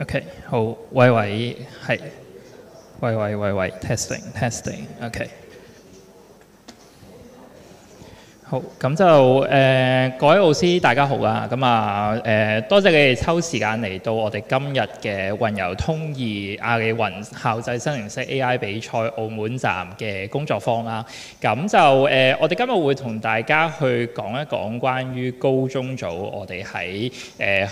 OK，好，喂，係，喂，testing，OK。好，咁就各位老師大家好啦，咁多謝你哋抽時間嚟到我哋今日嘅運油通義阿里雲校際新形式 AI 比賽澳門站嘅工作坊啦。咁就我哋今日會同大家去講一講關於高中組我哋喺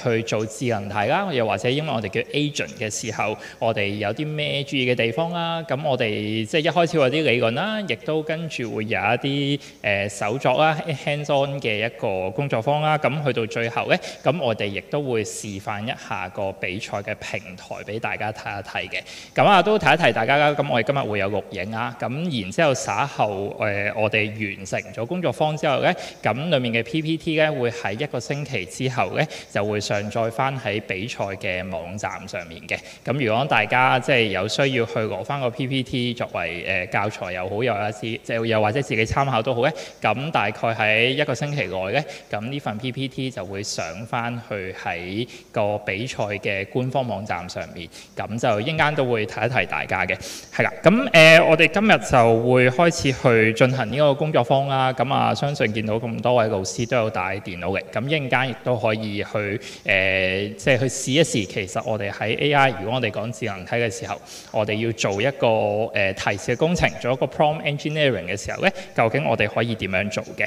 去做智能題啦，又或者因為我哋叫 agent 嘅時候，我哋有啲咩注意嘅地方啦。咁我哋即係一開始有啲理論啦，亦都跟住會有一啲手作啦。hands-on 嘅一個工作坊啦，咁去到最後呢，咁我哋亦都會示範一下個比賽嘅平台俾大家睇一睇嘅。咁都提一提大家啦，咁我哋今日會有錄影啦，咁然之後稍後我哋完成咗工作坊之後呢，咁裡面嘅 PPT 呢會喺1個星期之後呢就會上載翻喺比賽嘅網站上面嘅。咁如果大家即係有需要去攞翻個 PPT 作為教材又好，又或者自己參考都好呢，咁大概喺1個星期內呢，咁呢份 PPT 就會上翻去喺個比賽嘅官方網站上面，咁就一陣間都會提一提大家嘅，係啦。咁我哋今日就會開始去進行呢個工作坊啦。咁相信見到咁多位老師都有帶電腦嘅，咁一陣間亦都可以去即係去試一試。其實我哋喺 AI， 如果我哋講智能體嘅時候，我哋要做一個提示嘅工程，做一個 prompt engineering 嘅時候呢，究竟我哋可以點樣做嘅？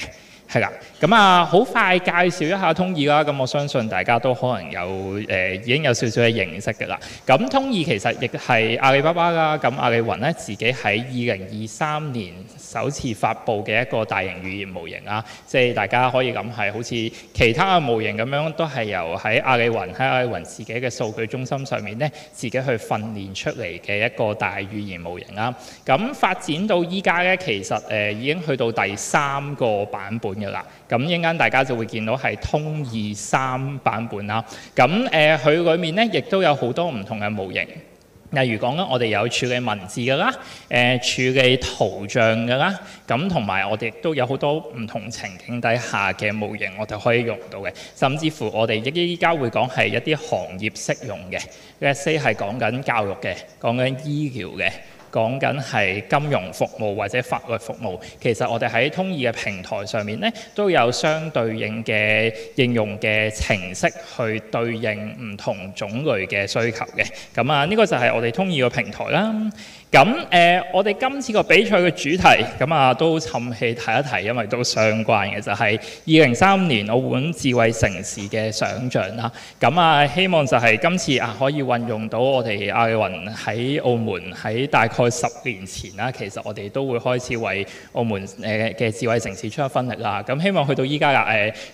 係啦，咁好快介紹一下通義啦。咁我相信大家都可能有已經有少少嘅認識㗎啦。咁通義其實亦係阿里巴巴啦，咁阿里雲咧自己喺2023年首次發布嘅一個大型語言模型啦。即係大家可以諗係好似其他嘅模型咁樣，都係由喺阿里雲自己嘅數據中心上面咧，自己去訓練出嚟嘅一個大語言模型啦。咁發展到依家咧，其實已經去到第3個版本嘅啦，咁一陣間大家就會見到係通義3版本啦。咁佢裏面咧亦都有好多唔同嘅模型，例如講啦，我哋有處理文字嘅啦，處理圖像嘅啦，咁同埋我哋亦都有好多唔同情景底下嘅模型，我哋可以用到嘅。甚至乎我哋依家會講係一啲行業適用嘅，let's say 係講緊教育嘅，講緊醫療嘅。講緊係金融服務或者法律服務，其實我哋喺通義嘅平台上面咧，都有相對應嘅應用嘅程式去對應唔同種類嘅需求嘅。咁呢個就係我哋通義嘅平台啦。咁我哋今次個比賽嘅主題，咁都氹氣提一提，因為都相關嘅，就係2035年澳門智慧城市嘅想像啦。咁希望就係今次可以運用到我哋阿里雲喺澳門喺大概10年前啦，其實我哋都會開始為澳門嘅智慧城市出一分力啦。咁希望去到依家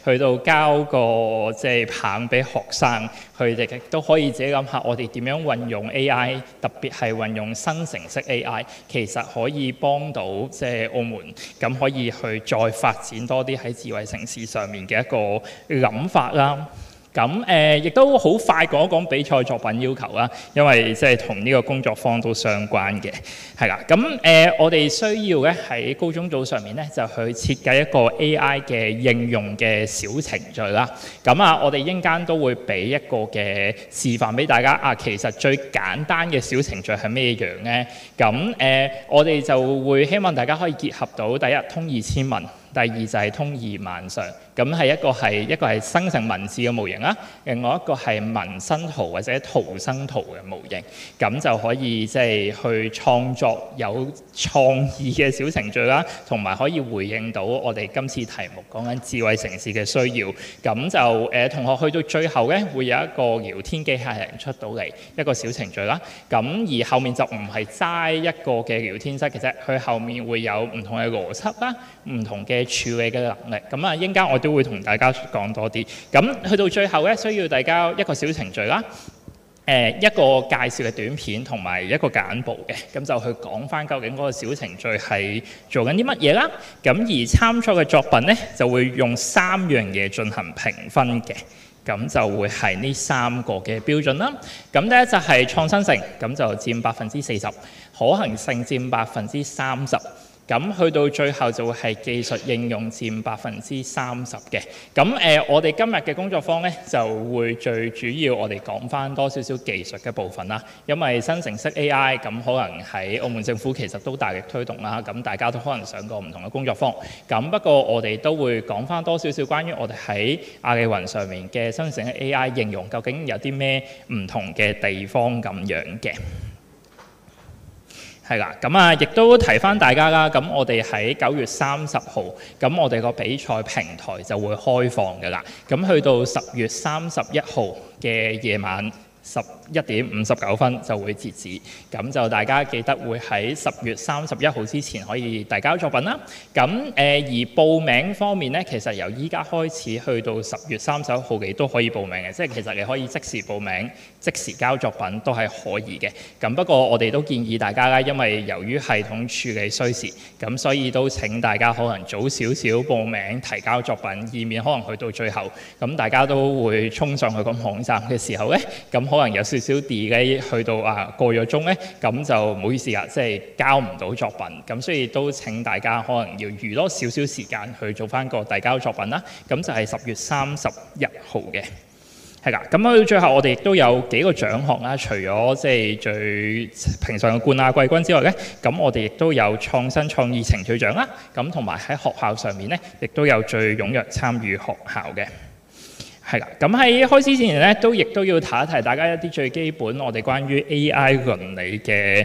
去到交個即係棒俾學生，佢哋亦都可以自己諗下，我哋點樣運用 AI， 特別係運用生成式 AI， 其實可以幫到即係澳門，咁可以去再發展多啲喺智慧城市上面嘅一個諗法啦。咁亦都好快講一講比賽作品要求啦，因為即係同呢個工作坊都相關嘅，係啦。咁我哋需要咧喺高中組上面咧就去設計一個 AI 嘅應用嘅小程序啦。咁我哋一陣間都會俾一個嘅示範俾大家。其實最簡單嘅小程序係咩樣咧？咁我哋就會希望大家可以結合到第一通義千文。第二就係通義萬象，咁係一個係生成文字嘅模型啦，另外一個係文生圖或者圖生圖嘅模型，咁就可以即係去創作有創意嘅小程序啦，同埋可以回應到我哋今次題目講緊智慧城市嘅需要。咁就同學去到最後咧，會有一個聊天機械人出到嚟一個小程序啦。咁而後面就唔係齋一個嘅聊天室嘅啫，佢後面會有唔同嘅邏輯啦，唔同嘅處理嘅能力，咁一陣間我都會同大家講多啲。咁去到最後咧，需要大家一個小程序啦，一個介紹嘅短片同埋一個簡報嘅，咁就去講翻究竟嗰個小程序係做緊啲乜嘢啦。咁而參賽嘅作品咧，就會用3樣嘢進行評分嘅。咁就會係呢3個嘅標準啦。咁第一就係創新性，咁就佔40%，可行性佔30%。咁咁去到最後就會係技術應用佔30%嘅。咁我哋今日嘅工作坊咧就會最主要我哋講翻多少少技術嘅部分啦。因為生成式 AI 咁可能喺澳門政府其實都大力推動啦，咁大家都可能上過唔同嘅工作坊。咁不過我哋都會講翻多少少關於我哋喺亞利雲上面嘅生成式 AI 應用究竟有啲咩唔同嘅地方咁樣嘅。係啦，咁亦都提翻大家啦。咁我哋喺9月30號，咁我哋個比賽平台就會開放㗎啦。咁去到10月31號嘅夜晚11點59分就會截止，咁就大家記得會喺10月31號之前可以遞交作品啦。咁而報名方面咧，其實由依家開始去到10月31號你都可以報名嘅，即係其實你可以即時報名、即時交作品都係可以嘅。咁不過我哋都建議大家啦，因為由於系統處理需時，咁所以都請大家可能早少少報名提交作品，以免可能去到最後，咁大家都會衝上去個網站嘅時候咧，咁可能有少少 delay 去到過咗鐘咧，咁就唔好意思啦，即係交唔到作品。咁所以都請大家可能要預多少少時間去做翻個遞交作品啦。咁就係10月31號嘅。係啦，咁去到最後我哋亦都有幾個獎項啦，除咗即係最平常嘅冠亞季軍之外咧，咁我哋亦都有創新創意程序獎啦。咁同埋喺學校上面咧，亦都有最踴躍參與學校嘅。係啦，咁喺開始之前咧，亦都要提一提大家一啲最基本我哋關於 AI 倫理嘅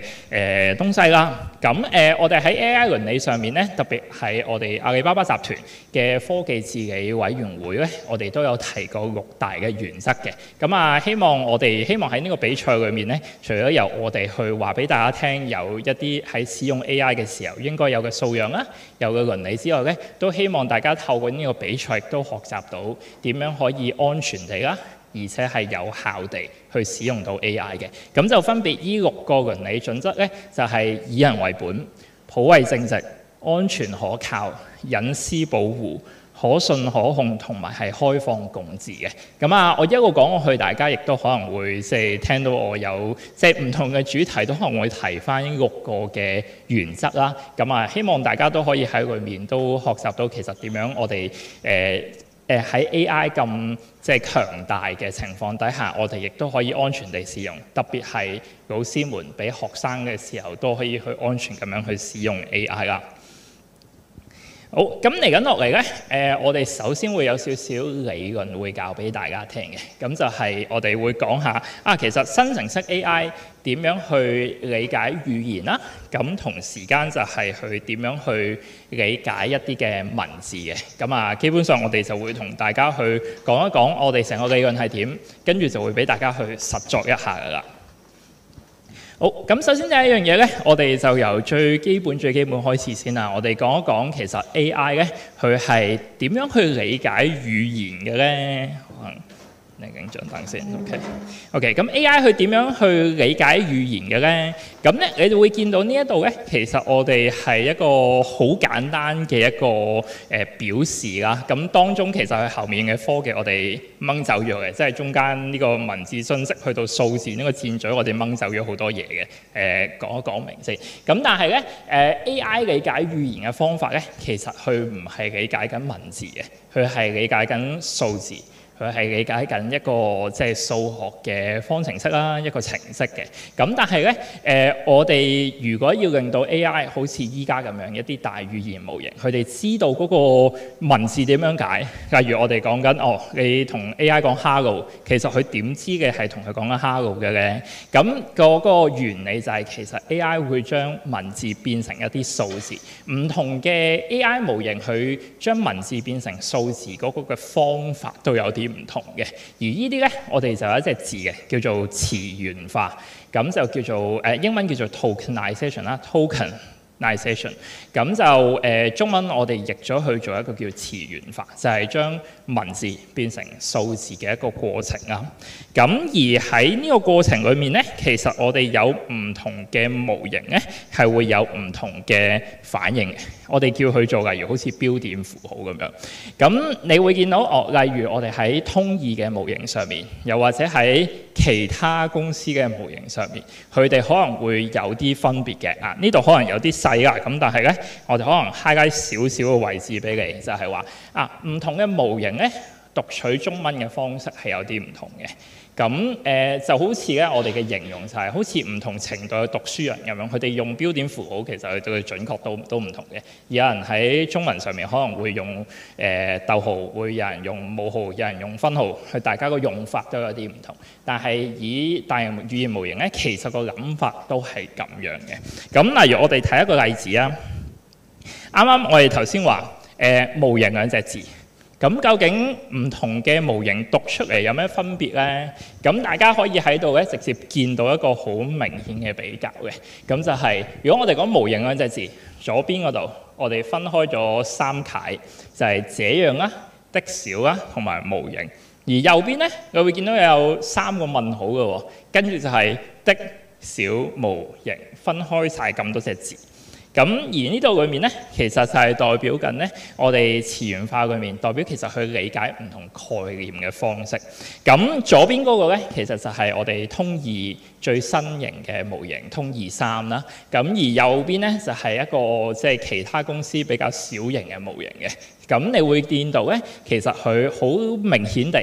東西啦。咁我哋喺 AI 倫理上面咧，特別係我哋阿里巴巴集團嘅科技治理委員會咧，我哋都有提過6大嘅原則嘅。咁希望喺呢個比賽裏面咧，除咗由我哋去話俾大家聽，有一啲喺使用 AI 嘅時候應該有嘅素養啦，有嘅倫理之外咧，都希望大家透過呢個比賽亦都學習到點樣可以安全地啦，而且係有效地去使用到 AI 嘅。咁就分別呢6個倫理準則咧，就係以人為本、普惠正直、安全可靠、隱私保護、可信可控同埋係開放共治嘅。咁我一路講落去，大家亦都可能會即係聽到我有即係唔同嘅主題，都可能會提翻呢6個嘅原則啦。咁希望大家都可以喺裏面都學習到其實點樣我哋喺 AI 咁即係強大嘅情況底下，我哋亦都可以安全地使用，特別係老師們俾學生嘅時候都可以去安全咁樣去使用 AI 啦。好，咁嚟緊落嚟咧，我哋首先會有少少理論會教俾大家聽嘅，咁就係我哋會講下其實生成式 AI 點樣去理解語言啦，咁同時間就係去點樣去理解一啲嘅文字嘅。咁基本上我哋就會同大家去講一講我哋成個理論係點，跟住就會俾大家去實作一下噶啦。好，咁首先第一樣嘢咧，我哋就由最基本開始先啦。我哋講一講其實 AI 咧，佢係點樣去理解語言嘅咧？可能你影張燈先 ，OK，咁 AI 佢點樣去理解語言嘅咧？咁咧，你就會見到呢一度咧，其實我哋係一個好簡單嘅一個表示啦。咁當中其實佢後面嘅科技我哋掹走咗嘅，即係中間呢個文字信息去到數字呢個箭嘴，我哋掹走咗好多嘢嘅。講一講明先。咁但係咧，AI 理解語言嘅方法咧，其實佢唔係理解緊文字嘅，佢係理解緊數字。佢係理解緊一個即係數學嘅方程式啦，一個程式嘅。咁但係咧，我哋如果要令到 AI 好似依家咁樣一啲大語言模型，佢哋知道嗰個文字點樣解。例如我哋講緊你同 AI 講 hello， 其實佢點知嘅係同佢講緊 hello 嘅咧？咁嗰個原理就係其實 AI 會將文字變成一啲數字。唔同嘅 AI 模型，佢將文字變成數字嗰個嘅方法都有啲唔同嘅，而呢啲咧，我哋就有一隻字嘅，叫做詞源化，咁就叫做英文叫做 tokenization 啦 ，tokenization， 咁就中文我哋譯咗去做一個叫詞源化，就係將文字變成數字嘅一個過程啦。咁而喺呢個過程裏面咧，其實我哋有唔同嘅模型咧，係會有唔同嘅反應。我哋叫佢做例如好似標點符號咁樣。咁你會見到例如我哋喺通義嘅模型上面，又或者喺其他公司嘅模型上面，佢哋可能會有啲分別嘅。呢度可能有啲細啦。咁但係咧，我哋可能 highlight 少少嘅位置俾你，就係話唔同嘅模型咧，讀取中文嘅方式係有啲唔同嘅。咁就好似咧，我哋嘅形容就係好似唔同程度嘅讀書人咁樣，佢哋用標點符號其實佢哋嘅準確都唔同嘅。有人喺中文上面可能會用逗號，會有人用冒號，有人用分號，佢大家個用法都有啲唔同。但係以大型語言模型咧，其實個諗法都係咁樣嘅。咁例如我哋睇一個例子啊，啱啱我哋頭先話模型兩隻字。咁究竟唔同嘅模型讀出嚟有咩分別呢？咁大家可以喺度咧直接見到一個好明顯嘅比較嘅。咁就係如果我哋講模型兩隻字，左邊嗰度我哋分開咗三楷，就係這樣啦、的少啦同埋模型。而右邊咧，你會見到有三個問號嘅喎，跟住就係的、少、模型，分開晒咁多隻字。咁而呢度裏面咧，其實就係代表緊咧，我哋詞源化裏面代表其實去理解唔同概念嘅方式。咁左邊嗰個咧，其實就係我哋通義最新型嘅模型，通義3啦。咁而右邊咧就係一個即係其他公司比較小型嘅模型嘅。咁你會見到咧，其實佢好明顯地。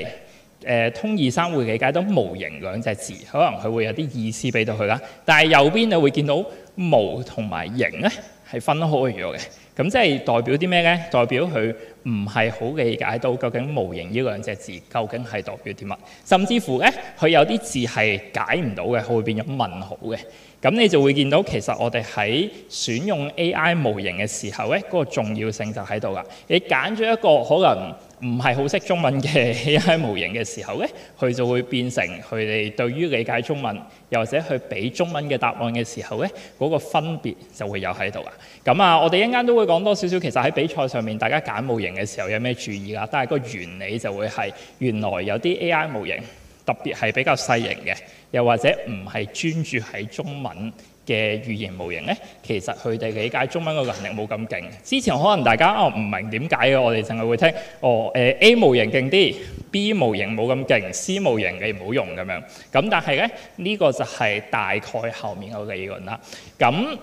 通義3會理解到模型兩隻字，可能佢會有啲意思俾到佢啦。但係右邊你會見到模同埋型咧係分開咗嘅，咁即係代表啲咩咧？代表佢唔係好理解到究竟模型呢兩隻字究竟係代表啲乜，甚至乎咧佢有啲字係解唔到嘅，佢會變咗問號嘅。咁你就會見到其實我哋喺選用 AI 模型嘅時候咧，嗰個重要性就喺度啦。你揀咗一個可能唔係好識中文嘅 AI 模型嘅時候咧，佢就會變成佢哋對於理解中文，又或者去俾中文嘅答案嘅時候咧，嗰個分別就會有喺度啦。咁我哋一陣間都會講多少少，其實喺比賽上面大家揀模型嘅時候有咩注意啦。但係個原理就會係原來有啲 AI 模型特別係比較細型嘅，又或者唔係專注喺中文嘅語言模型咧，其實佢哋理解中文嘅能力冇咁勁。之前可能大家唔明點解嘅，我哋淨係會聽A 模型勁啲 ，B 模型冇咁勁 ，C 模型你唔好用咁樣。咁但係咧呢個就係大概後面個理論啦。咁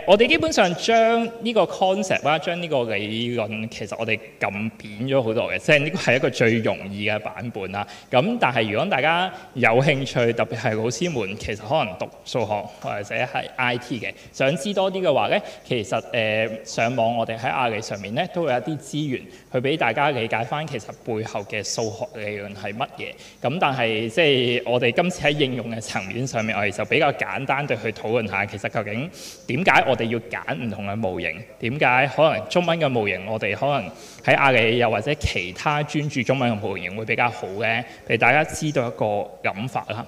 我哋基本上將呢個 concept 啦，將呢個理論其實我哋撳扁咗好多嘅，即係呢個係一個最容易嘅版本啦。咁但係如果大家有興趣，特別係老師們其實可能讀數學或者係IT 嘅，想知多啲嘅話咧，其實上網我哋喺亞利上面咧都會有一啲資源去俾大家理解翻其實背後嘅數學理論係乜嘢。咁但係即係我哋今次喺應用嘅層面上面，我哋就比較簡單地去討論下其實究竟點解我哋要揀唔同嘅模型？點解可能中文嘅模型我哋可能喺亞利又或者其他專注中文嘅模型會比較好咧？俾大家知道一個諗法啦。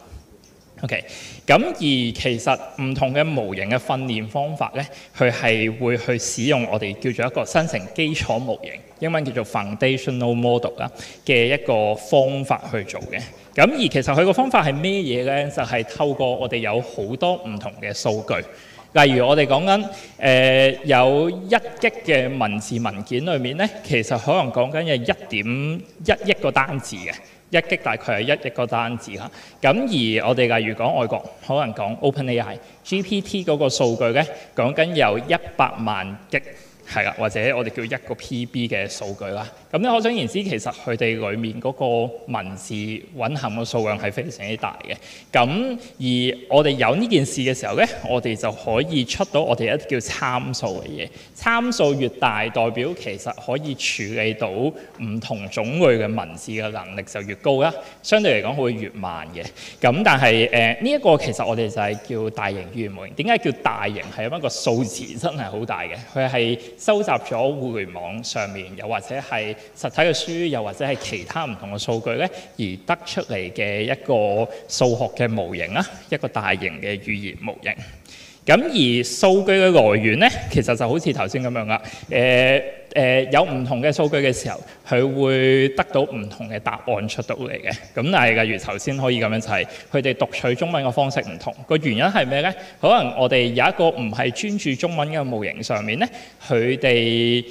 OK， 咁而其實唔同嘅模型嘅訓練方法咧，佢係會去使用我哋叫做一個生成基礎模型，英文叫做 foundational model 啦嘅一個方法去做嘅。咁而其實佢個方法係咩嘢咧？就係透過我哋有好多唔同嘅數據，例如我哋講緊有1G嘅文字文件裏面咧，其實可能講緊有1.1億個單字嘅。1G大概係1億個單字啦，咁而我哋例如講外國，可能講 OpenAI GPT 嗰個數據咧，講緊有100萬 G 係啦，或者我哋叫一個 PB 嘅數據啦。咁咧可想而知，其實佢哋裡面嗰個文字蘊含嘅數量係非常之大嘅。咁而我哋有呢件事嘅時候咧，我哋就可以出到我哋一啲叫參數嘅嘢。參數越大，代表其實可以處理到唔同種類嘅文字嘅能力就越高啦。相對嚟講會越慢嘅。咁但係呢一個其實我哋就係叫大型語言模型。點解叫大型？係因為個數字真係好大嘅。佢係收集咗互聯網上面又或者係實體嘅書，又或者係其他唔同嘅數據咧，而得出嚟嘅一個數學嘅模型啦，一個大型嘅語言模型。咁而數據嘅來源咧，其實就好似頭先咁樣啦。有唔同嘅數據嘅時候，佢會得到唔同嘅答案出到嚟嘅。咁但係例如頭先可以咁樣就係佢哋讀取中文嘅方式唔同，個原因係咩呢？可能我哋有一個唔係專注中文嘅模型上面呢，佢哋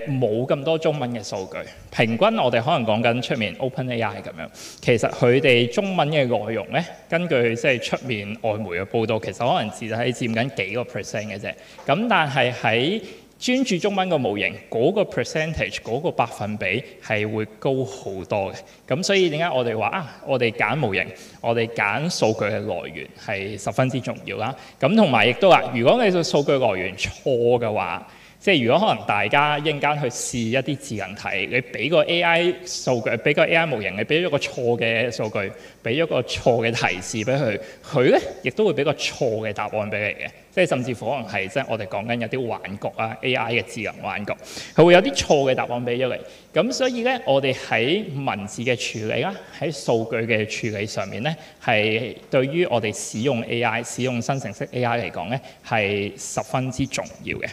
冇咁多中文嘅數據。平均我哋可能講緊出面 OpenAI 咁樣，其實佢哋中文嘅內容呢，根據即係出面外媒嘅報道，其實可能只係佔緊幾個 percent 嘅啫。咁但係喺專注中文嘅模型嗰個 percentage 嗰個百分比係會高好多嘅。咁所以點解我哋話我哋揀模型，我哋揀數據嘅來源係十分之重要啦。咁同埋亦都話，如果你個數據來源錯嘅話，即係如果可能大家一陣間去試一啲智能題，你俾個 AI 數據，俾個 AI 模型，你俾咗個錯嘅數據，俾咗個錯嘅提示俾佢，佢咧亦都會俾個錯嘅答案俾你嘅。即係甚至乎可能係即係我哋講緊有啲幻覺啊 ，AI 嘅智能幻覺，佢會有啲錯嘅答案俾咗你。咁所以咧，我哋喺文字嘅處理啦，喺數據嘅處理上面咧，係對於我哋使用 AI、使用生成式 AI 嚟講咧，係十分之重要嘅。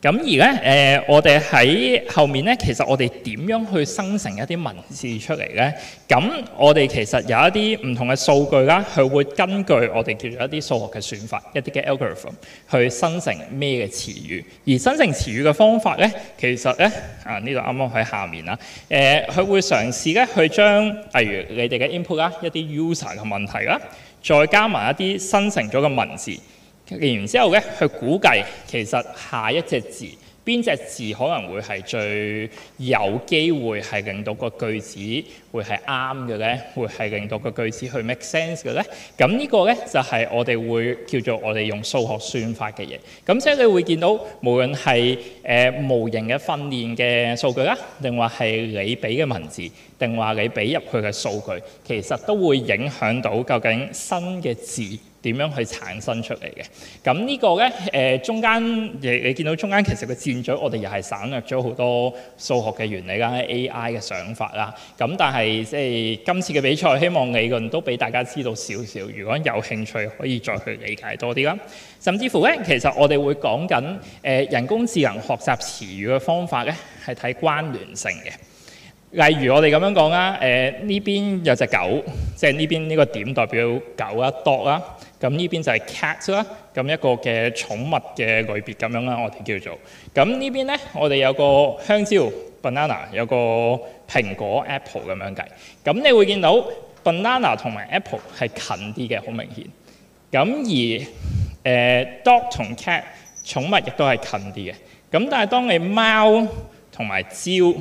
咁而咧，我哋喺後面咧，其實我哋點樣去生成一啲文字出嚟咧？咁我哋其實有一啲唔同嘅數據啦，佢會根據我哋叫做一啲數學嘅算法，一啲嘅 algorithm 去生成咩嘅詞語。而生成詞語嘅方法咧，其實咧呢度啱啱喺下面啦，佢會嘗試咧去將例如你哋嘅 input 啦，一啲 user 嘅問題啦，再加埋一啲生成咗嘅文字。然之後咧，去估計其實下一隻字邊隻字可能會係最有機會係令到個句子會係啱嘅咧，會係令到個句子去 make sense 嘅咧。咁呢個咧就係我哋會叫做我哋用數學算法嘅嘢。咁所以你會見到，無論係模型嘅訓練嘅數據啦，定話係你俾嘅文字，定話你俾入去嘅數據，其實都會影響到究竟新嘅字點樣去產生出嚟嘅。咁呢個咧中間你見到中間其實個箭嘴，我哋又係省略咗好多數學嘅原理啦、AI 嘅想法啦。咁但係即係今次嘅比賽，希望理論都俾大家知道少少。如果有興趣，可以再去理解多啲啦。甚至乎咧，其實我哋會講緊人工智能學習詞語嘅方法咧，係睇關聯性嘅。例如我哋咁樣講啦，呢邊有隻狗，即係呢邊呢個點代表狗啦 dog 啦，咁呢邊就係 cat 啦，咁一個嘅寵物嘅類別咁樣啦，我哋叫做。咁呢邊咧，我哋有個香蕉 banana， 有個蘋果 apple 咁樣計。咁你會見到 banana 同埋 apple 係近啲嘅，好明顯。咁而dog 同 cat 寵物亦都係近啲嘅。咁但係當你貓同埋蕉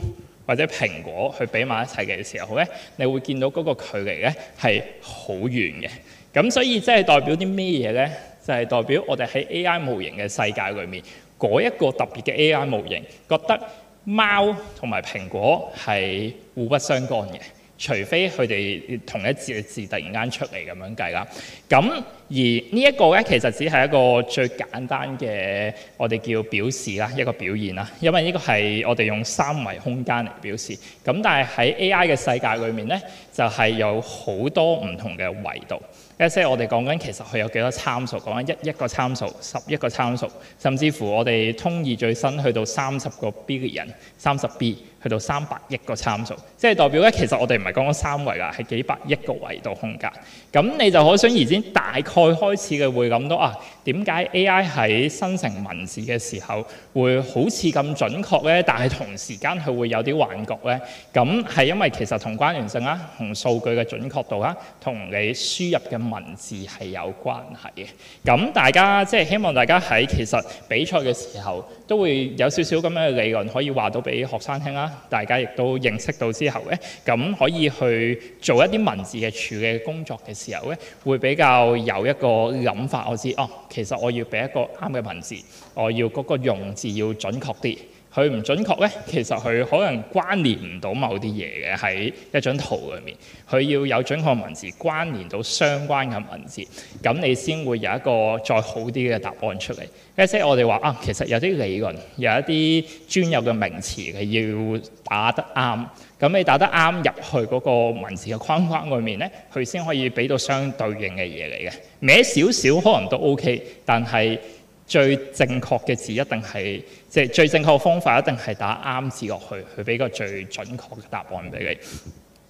或者蘋果去比埋一齊嘅時候咧，你會見到嗰個距離咧係好遠嘅。咁所以即係代表啲咩嘢咧？就係代表我哋喺 AI 模型嘅世界裏面，嗰一個特別嘅 AI 模型覺得貓同埋蘋果係互不相干嘅，除非佢哋同一字突然間出嚟咁樣計啦。咁而呢一個咧，其實只係一個最簡單嘅我哋叫表示啦，一個表現啦。因為呢個係我哋用三維空間嚟表示。咁但係喺 AI 嘅世界裏面咧，就係有好多唔同嘅維度。即係我哋講緊其實佢有幾多參數，講緊一個參數、11個參數，甚至乎我哋通義最新去到30個 billion、30B 去到300億個參數，即係代表咧其實我哋唔係講緊三維啦，係幾百億個維度空間。咁你就可想而知，大概開始嘅會諗到點解 AI 喺生成文字嘅時候會好似咁準確咧，但係同時間佢會有啲幻覺咧？咁係因為其實同關聯性啦、同數據嘅準確度啦、同你輸入嘅文字係有關係嘅。咁大家即係希望大家喺其實比賽嘅時候都會有少少咁樣嘅理論可以話到俾學生聽啦。大家亦都認識到之後咧，咁可以去做一啲文字嘅處理工作嘅時候咧，會比較有一個諗法。我知其實我要俾一個啱嘅文字，我要嗰個用字要準確啲。佢唔準確咧，其實佢可能關聯唔到某啲嘢嘅喺一張圖裏面。佢要有準確文字關聯到相關嘅文字，咁你先會有一個再好啲嘅答案出嚟。即係我哋話其實有啲理論，有一啲專有嘅名詞係要打得啱。咁你打得啱入去嗰個文字嘅框框裏面咧，佢先可以俾到相對應嘅嘢嚟嘅。歪少少可能都 OK，但係最正確嘅字一定係即係最正確嘅方法，一定係打啱字落去，去俾個最準確嘅答案俾你。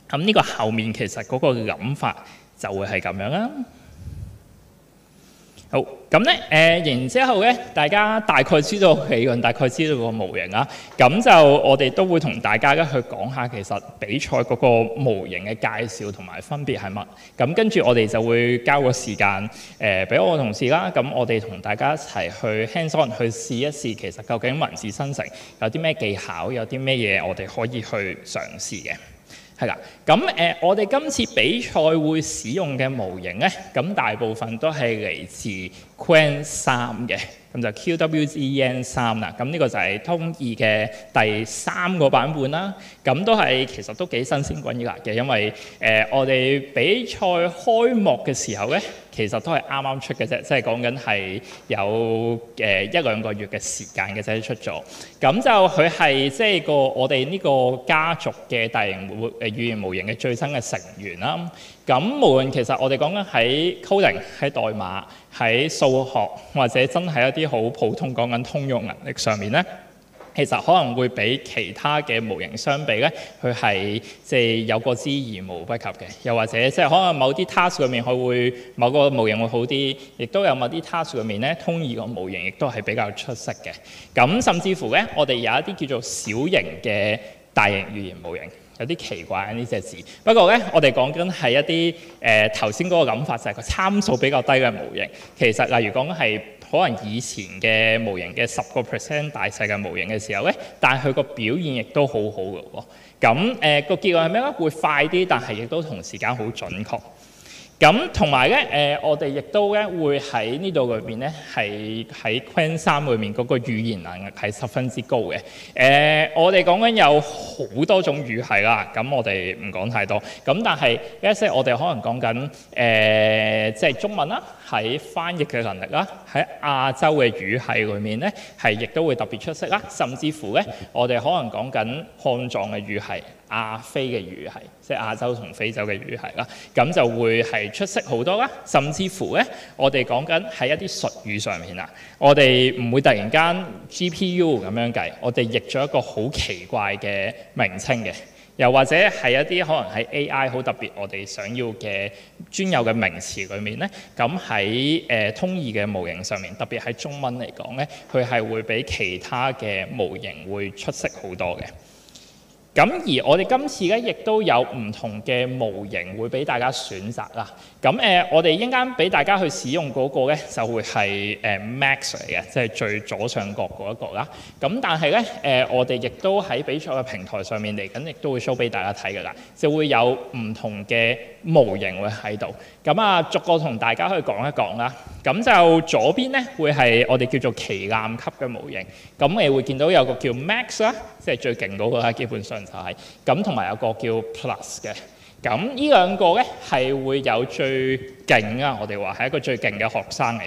咁呢個後面其實嗰個諗法就會係咁樣啦。好，咁咧然之後咧，大家大概知道理論，大概知道個模型啦。咁就我哋都會同大家咧去講下其實比賽嗰個模型嘅介紹同埋分別係乜。咁跟住我哋就會交個時間俾我同事啦。咁我哋同大家一齊去 hands on 去試一試，其實究竟文字生成有啲咩技巧，有啲咩嘢我哋可以去嘗試嘅。係啦，咁我哋今次比賽會使用嘅模型咧，咁大部分都係嚟自 Qwen 3嘅，咁就 QWEN 3啦。咁呢個就係通義嘅第3個版本啦。咁都係其實都幾新鮮滾熱辣嘅，因為我哋比賽開幕嘅時候咧，其實都係啱啱出嘅啫，即係講緊係有1-2個月嘅時間嘅啫出咗。咁就佢係即係我哋呢個家族嘅大型語言模型嘅最新嘅成員啦。咁無論其實我哋講緊喺 coding、喺代碼、喺數學或者真係一啲好普通講緊通用能力上面咧，其實可能會比其他嘅模型相比咧，佢係即係有過之而無不及嘅。又或者即係可能某啲 task 裏面佢會某個模型會好啲，亦都有某啲 task 裏面咧，通義個模型亦都係比較出色嘅。咁甚至乎咧，我哋有一啲叫做小型嘅大型語言模型。有啲奇怪呢隻字，不過咧，我哋講緊係一啲頭先嗰個諗法，就係個參數比較低嘅模型。其實例如講緊係可能以前嘅模型嘅10% 大細嘅模型嘅時候咧，但係佢個表現亦都好好嘅喎。咁個結論係咩咧？會快啲，但係亦都同時間好準確。咁同埋咧，我哋亦都咧會喺呢度裏面咧，係喺 Qwen 3裏面嗰個語言能力係十分之高嘅。我哋講緊有好多種語系啦，咁我哋唔講太多。咁但係即係我哋可能講緊即係中文啦，喺翻譯嘅能力啦，喺亞洲嘅語系裏面咧，係亦都會特別出色啦。甚至乎咧，我哋可能講緊漢藏嘅語系、亞非嘅語系，即係亞洲同非洲嘅語系啦，咁就會係出色好多啦。甚至乎咧，我哋講緊喺一啲術語上面啊，我哋唔會突然間 GPU 咁樣計，我哋譯咗一個好奇怪嘅名稱嘅，又或者係一啲可能喺 AI 好特別我哋想要嘅專有嘅名詞裏面咧，咁喺通義嘅模型上面，特別喺中文嚟講咧，佢係會比其他嘅模型會出色好多嘅。咁而我哋今次咧，亦都有唔同嘅模型會俾大家選擇啦。咁我哋一陣間俾大家去使用嗰個咧，就會係Max 嚟嘅，即係最左上角嗰一個啦。咁但係咧，我哋亦都喺比賽嘅平台上面嚟緊，亦都會 show 俾大家睇㗎啦，就會有唔同嘅模型會喺度。咁啊，逐個同大家去講一講啦。咁就左邊咧會係我哋叫做旗艦級嘅模型。咁你會見到有個叫 Max 啦，即係最勁嗰個啦，基本上就係咁，同埋有個叫 Plus 嘅。咁呢兩個咧係會有最勁啊！我哋話係一個最勁嘅學生嚟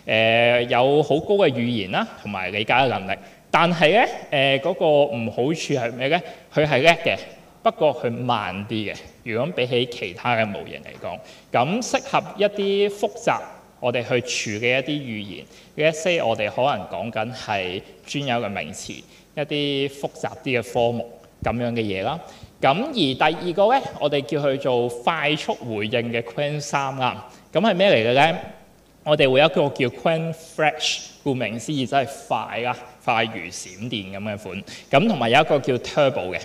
嘅。有好高嘅語言啦，同埋理解嘅能力。但係咧，嗰個唔好處係咩咧？佢係叻嘅，不過佢慢啲嘅。如果比起其他嘅模型嚟講，咁適合一啲複雜我哋去處理一啲語言，呢一些我哋可能講緊係專有嘅名詞，一啲複雜啲嘅科目咁樣嘅嘢啦。咁而第二個咧，我哋叫佢做快速回應嘅 Qwen 3啦。咁係咩嚟嘅咧？我哋會有一個叫 Qwen Flash， 顧名思義真係快啦，快如閃電咁嘅款。咁同埋有一個叫 Turbo 嘅。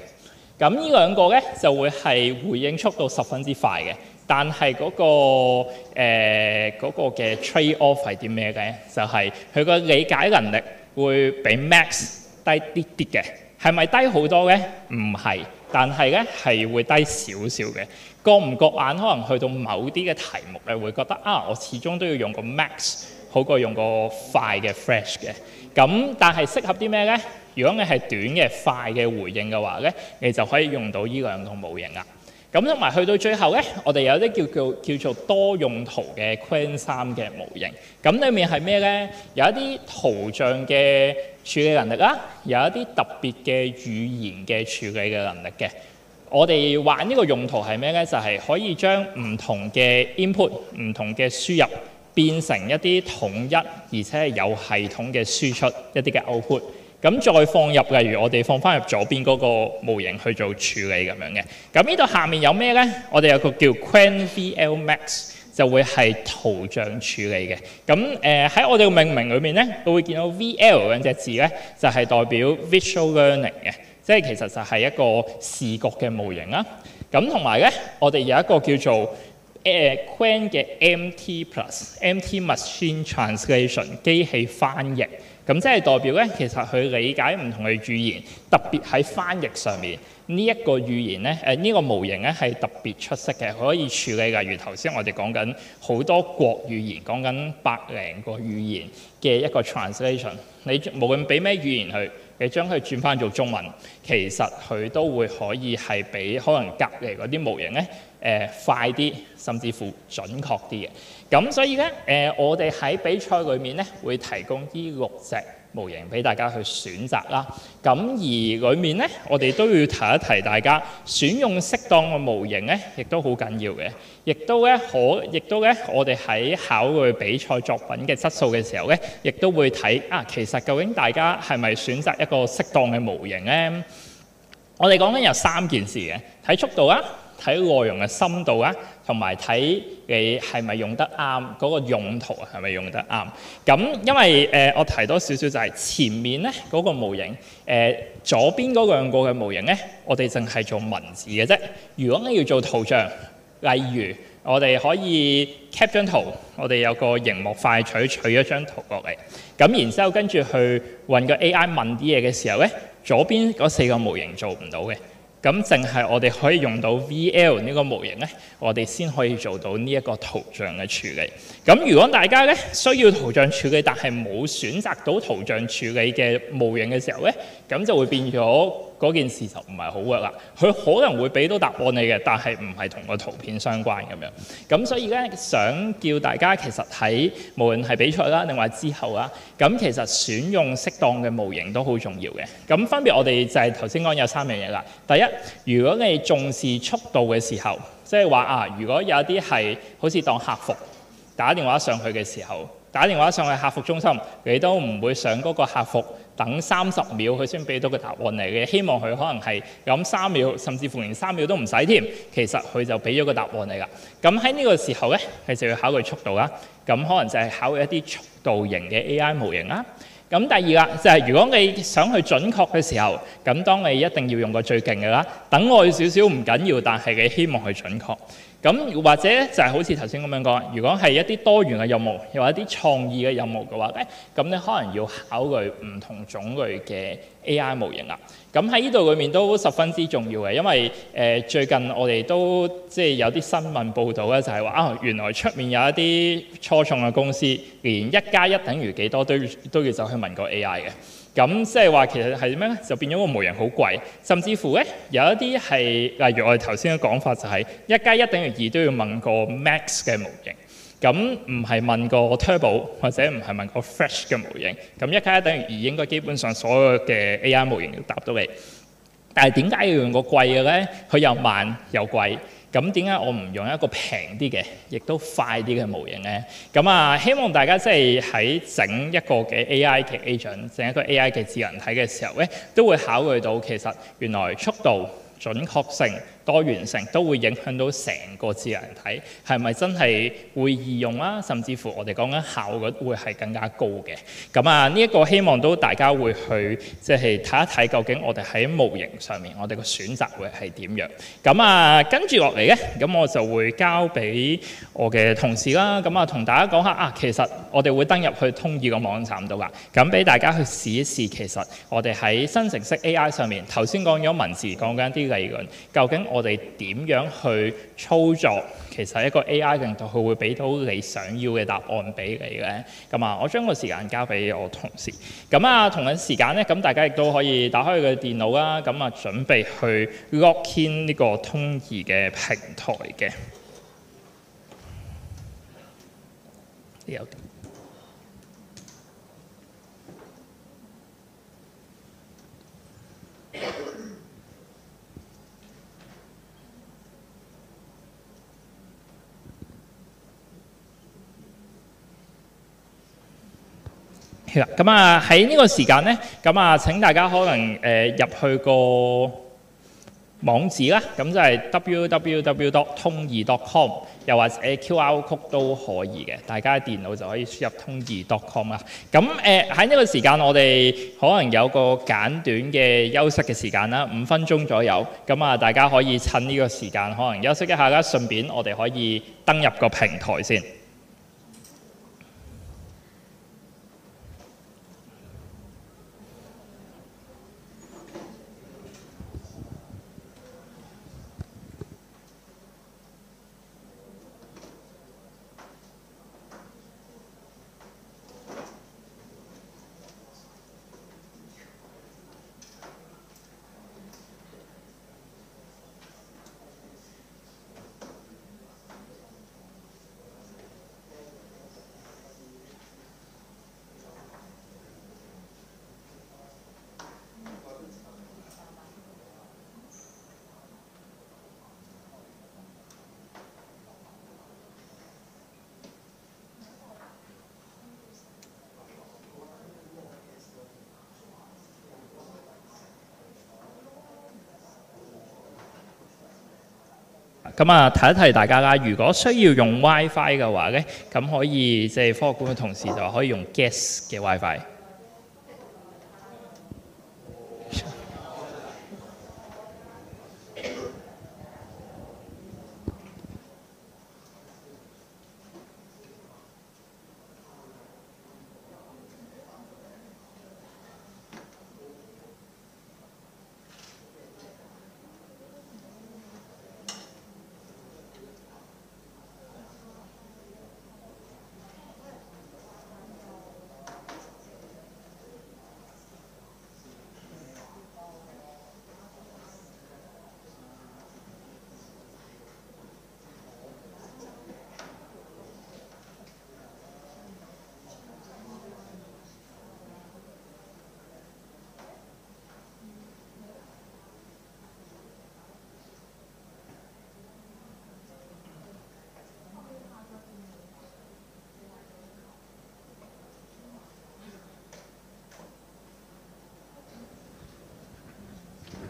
咁呢兩個咧就會係回應速度十分之快嘅。但係嗰個嘅 trade off 係啲咩嘅？就係佢個理解能力會比 Max 低啲啲嘅。係咪低好多咧？唔係，但係咧係會低少少嘅。覺唔覺眼可能去到某啲嘅題目咧，會覺得我始終都要用個 Max 好過用個快嘅 Flash 嘅。咁但係適合啲咩咧？如果你係短嘅快嘅回應嘅話咧，你就可以用到呢兩個模型啦。咁同埋去到最後咧，我哋有啲叫做多用途嘅 Qwen 3嘅模型。咁裡面係咩咧？有一啲圖像嘅處理能力啦，有一啲特別嘅語言嘅處理嘅能力嘅。我哋玩呢個用途係咩咧？就係可以將唔同嘅 input、唔同嘅輸入變成一啲統一而且係有系統嘅輸出一啲嘅 output。咁再放入，例如我哋放翻入左邊嗰個模型去做處理咁樣嘅。咁呢度下面有咩呢？我哋有個叫 QuenVL Max，就會係圖像處理嘅。咁喺我哋嘅命名裏面呢，你會見到 VL 兩隻字呢，就係代表 Visual Learning 嘅，即係其實就係一個視覺嘅模型啦。咁同埋呢，我哋有一個叫做Qwen 嘅 MT Machine Translation 機器翻譯。咁即係代表咧，其實佢理解唔同嘅語言，特別喺翻譯上面呢一個語言咧，呢個模型咧係特別出色嘅，佢可以處理例如頭先我哋講緊好多國語言，講緊百零個語言嘅一個 translation。你無論俾咩語言佢，你將佢轉翻做中文，其實佢都會可以係比可能隔離嗰啲模型咧快啲，甚至乎準確啲嘅。咁所以咧，我哋喺比賽裏面咧會提供呢6隻模型俾大家去選擇啦。咁而裏面咧，我哋都要提一提大家選用適當嘅模型咧，亦都好緊要嘅。亦都咧，我哋喺考慮比賽作品嘅質素嘅時候咧，亦都會睇其實究竟大家係咪選擇一個適當嘅模型咧？我哋講緊有3件事嘅，睇速度啦，睇內容嘅深度啦，同埋睇你係咪用得啱，嗰個用途係咪用得啱。咁因為我提多少少就係前面咧嗰個模型，左邊嗰兩個嘅模型咧，我哋淨係做文字嘅啫。如果你要做圖像，例如我哋可以 cap 張圖，我哋有個螢幕快取咗張圖落嚟，咁然之後跟住去揾個 AI 問啲嘢嘅時候咧，左邊嗰4個模型做唔到嘅。咁淨係我哋可以用到 VL 呢個模型咧，我哋先可以做到呢一個圖像嘅處理。咁如果大家咧需要圖像處理，但係冇選擇到圖像處理嘅模型嘅時候咧，咁就會變咗嗰件事就唔係好 work 啦。佢可能會俾到答案你嘅，但係唔係同個圖片相關咁樣。咁所以咧，想叫大家其實喺無論係比賽啦，定話之後啦，咁其實選用適當嘅模型都好重要嘅。咁分別我哋就係頭先講有3樣嘢啦。第一，如果你重視速度嘅時候，即係話如果有一啲係好似當客服打電話上去嘅時候，打電話上去客服中心，你都唔會想嗰個客服等30秒佢先俾到個答案嚟嘅，希望佢可能係咁3秒，甚至乎連3秒都唔使添，其實佢就俾咗個答案嚟啦。咁喺呢個時候咧，你就要考慮速度啦。咁可能就係考慮一啲速度型嘅 AI 模型啦。咁第二啦，就係如果你想去準確嘅時候，咁當你一定要用個最勁嘅啦。等耐少少唔緊要，但係你希望去準確。咁或者就係好似頭先咁樣講，如果係一啲多元嘅任務，又或者一啲創意嘅任務嘅話咧，咁你可能要考慮唔同種類嘅 AI 模型啦。咁喺呢度裏面都十分之重要嘅，因為最近我哋都即係有啲新聞報導咧，就係話原來出面有一啲初創嘅公司，連1+1等於幾多都要走去問個 AI 嘅。咁即係話其實係咩咧？就變咗個模型好貴，甚至乎咧有一啲係例如我哋頭先嘅講法就係1+1等於2都要問個 Max 嘅模型。咁唔係問個 Turbo 或者唔係問個 Fresh 嘅模型，咁1+1等於2應該基本上所有嘅 AI 模型都答到你。但係點解要用個貴嘅咧？佢又慢又貴，咁點解我唔用一個平啲嘅，亦都快啲嘅模型咧？咁希望大家即係喺整一個嘅 AI 嘅 agent， 整一個 AI 嘅智能體嘅時候咧，都會考慮到其實原來速度、準確性、多元性都會影響到成個智能體係咪真係會易用啦，甚至乎我哋講緊效率會係更加高嘅。咁呢一個希望都大家會去即係睇一睇究竟我哋喺模型上面我哋個選擇會係點樣。咁跟住落嚟咧，咁我就會交俾我嘅同事啦。咁同大家講下其實我哋會登入去通義個網站度㗎。咁俾大家去試一試，其實我哋喺生成式 AI 上面頭先講咗文字，講緊啲理論，究竟我哋點樣去操作？其實一個 AI 令到佢會俾到你想要嘅答案俾你嘅。咁我將個時間交俾我同事。咁同樣時間咧，咁大家亦都可以打開佢嘅電腦啦。咁準備去 log in 呢個通義嘅平台嘅。有。係啦，咁啊喺呢個時間咧，咁啊請大家可能入去個網址啦，咁就係 www.通義.com， 又或者 QR code 都可以嘅，大家電腦就可以輸入通義.com 啦。咁喺呢個時間，我哋可能有個簡短嘅休息嘅時間啦，5分鐘左右。咁啊，大家可以趁呢個時間可能休息一下啦，順便我哋可以登入個平台先。咁啊，提一提大家啦，如果需要用 WiFi 嘅話咧，咁可以即係科學館嘅同事就可以用 Guest 嘅 WiFi。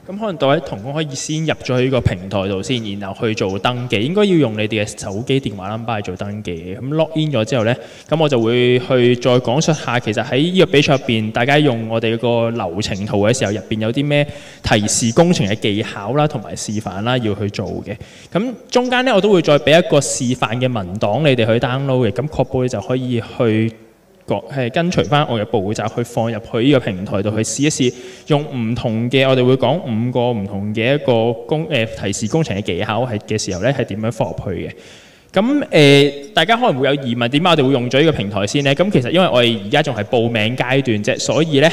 咁可能各位同工可以先入咗去呢個平台度先，然後去做登記。應該要用你哋嘅手機電話 number 去做登記嘅。咁 log in 咗之後呢，咁我就會去再講述下，其實喺呢個比賽入邊，大家用我哋個流程圖嘅時候，入邊有啲咩提示工程嘅技巧啦，同埋示範啦，要去做嘅。咁中間呢，我都會再俾一個示範嘅文檔你哋去 download 嘅。咁確保你就可以去跟隨翻我嘅步驟去放入去呢個平台度去試一試，用唔同嘅我哋會講5個唔同嘅一個提示工程嘅技巧嘅時候咧，係點樣放入去嘅。咁大家可能會有疑問，點解我哋會用咗呢個平台先呢？咁其實因為我哋而家仲係報名階段啫，所以咧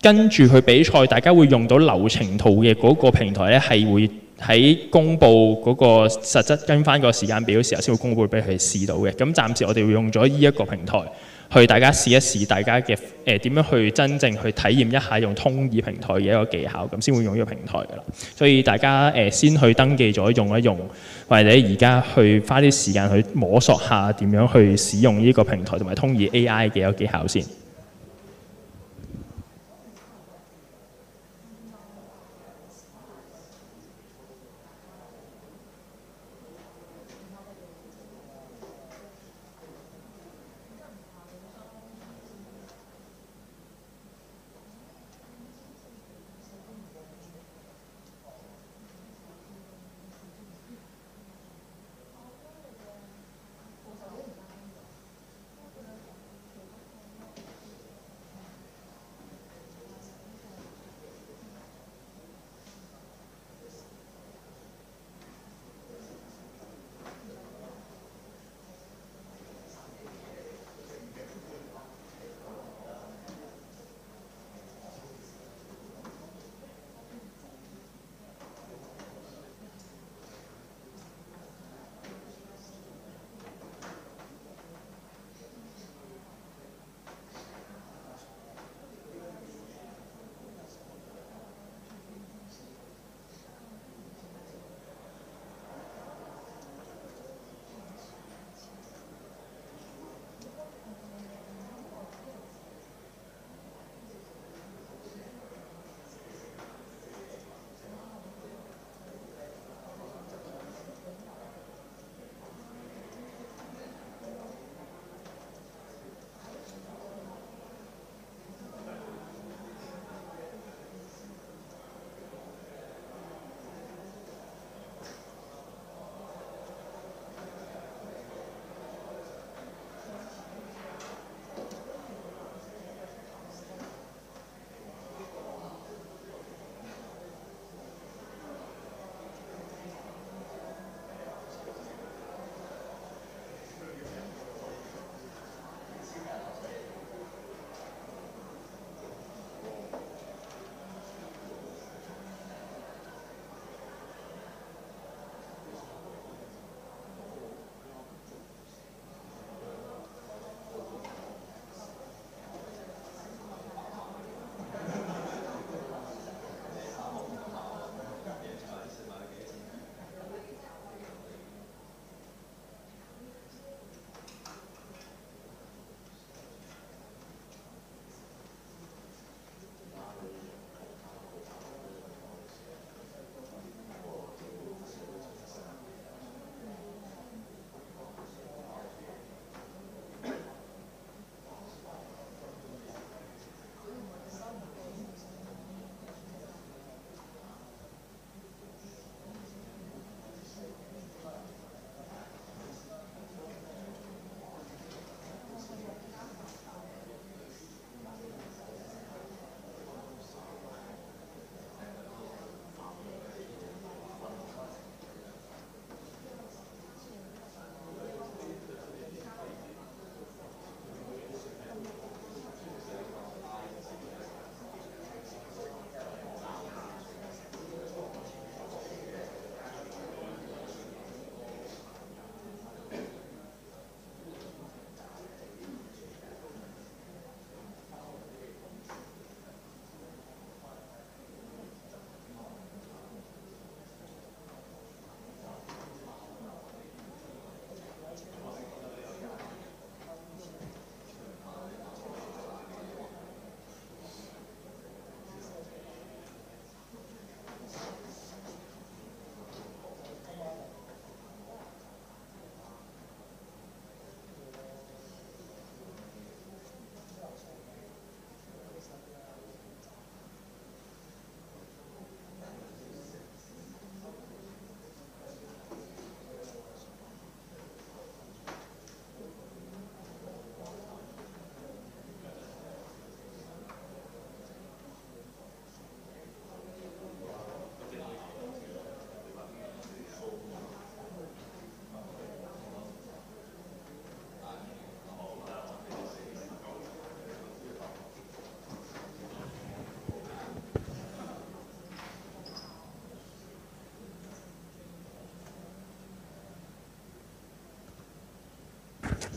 跟住去比賽，大家會用到流程圖嘅嗰個平台咧，係會喺公佈嗰個實質跟翻個時間表嘅時候，先會公佈俾佢哋試到嘅。咁暫時我哋會用咗呢一個平台，去大家試一試大家嘅點樣去真正去體驗一下用通義平台嘅一個技巧，咁先會用呢個平台㗎啦。所以大家先去登記咗用一用，或者而家去花啲時間去摸索下點樣去使用呢個平台同埋通義 AI 嘅一個技巧先。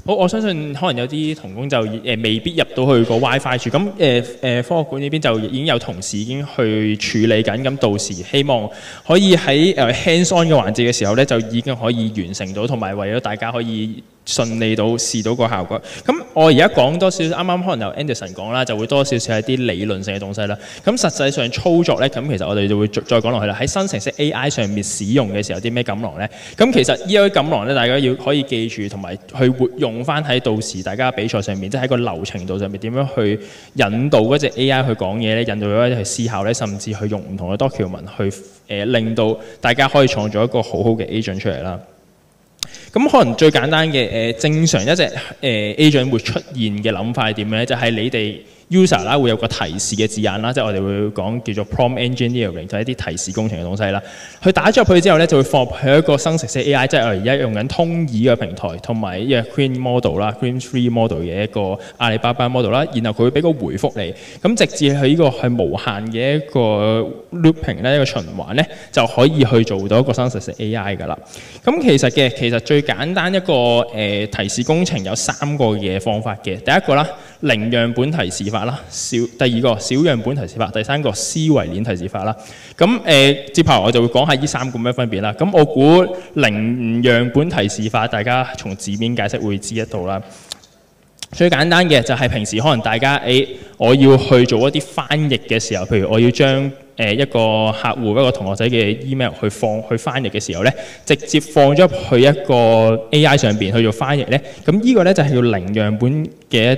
好，我相信可能有啲同工就未必入到去個 WiFi 處，咁科學館呢邊就已經有同事已經去處理緊，咁到時希望可以喺hands on 嘅環節嘅時候咧，就已經可以完成到，同埋為咗大家可以順利到試到個效果。咁我而家講多少少，啱啱可能由 Anderson 講啦，就會多少少係啲理論性嘅東西啦。咁實際上操作咧，咁其實我哋就會再講落去啦。喺生成式 AI 上面使用嘅時候，啲咩錦囊咧？咁其實呢啲錦囊咧，大家可以記住，同埋去活用翻喺到時大家比賽上面，即係喺個流程度上面點樣去引導嗰隻 AI 去講嘢咧，引導佢去思考咧，甚至去用唔同嘅 document 去令到大家可以創造一個好好嘅 agent 出嚟啦。咁可能最簡單嘅正常一隻agent 會出現嘅諗法係點咧？就係你哋 user 啦會有個提示嘅字眼啦，即係我哋會講叫做 prompt engineering，就係一啲提示工程嘅東西啦。佢打咗入去之後咧，就會放入去一個生成式 AI，即係我而家用緊通義嘅平台同埋一個 Green Model 啦 ，Green 3 Model 嘅一個阿里巴巴 model 啦，然後佢會俾個回覆你，咁直至佢呢個係無限嘅一個 looping 咧，一個循環咧，就可以去做到一個生成式 AI 㗎啦。咁其實最簡單一個提示工程有3個嘅方法嘅，第一個啦，零樣本提示法啦，第二個小樣本提示法，第三個思維鏈提示法啦。咁接下來我就會講下呢3個咩分別啦。咁我估零樣本提示法，大家從字面解釋會知得到啦。最簡單嘅就係平時可能大家我要去做一啲翻譯嘅時候，譬如我要將一個客戶一個同學仔嘅 email 去翻譯嘅時候咧，直接放咗去一個 AI 上邊去做翻譯咧，咁呢個咧就係叫零樣本嘅一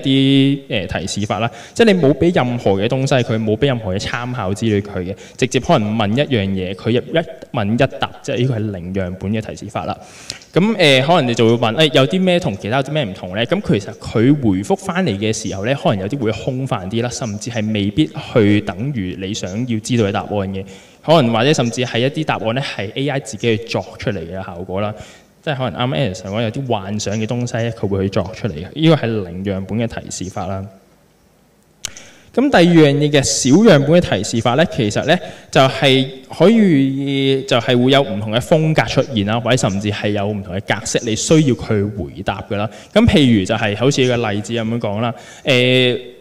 啲提示法啦，即係你冇俾任何嘅東西佢，冇俾任何嘅參考資料佢嘅，直接可能問一樣嘢，佢一問一答，即係呢個係零樣本嘅提示法啦。咁可能你就會問有啲咩同其他有啲咩唔同咧？咁其實佢回覆翻嚟嘅時候咧，可能有啲會空泛啲啦，甚至係未必去等於你想要知道嘅答案嘅，可能或者甚至係一啲答案咧係 AI 自己去作出嚟嘅效果啦，即係可能啱啱 Anderson 講有啲幻想嘅東西咧，佢會去作出嚟嘅，呢個係零樣本嘅提示法啦。咁第二樣嘢嘅小樣本嘅提示法咧，其實咧就係可以就係會有唔同嘅風格出現啦，或者甚至係有唔同嘅格式，你需要佢回答㗎啦。咁譬如就係好似個例子咁樣講啦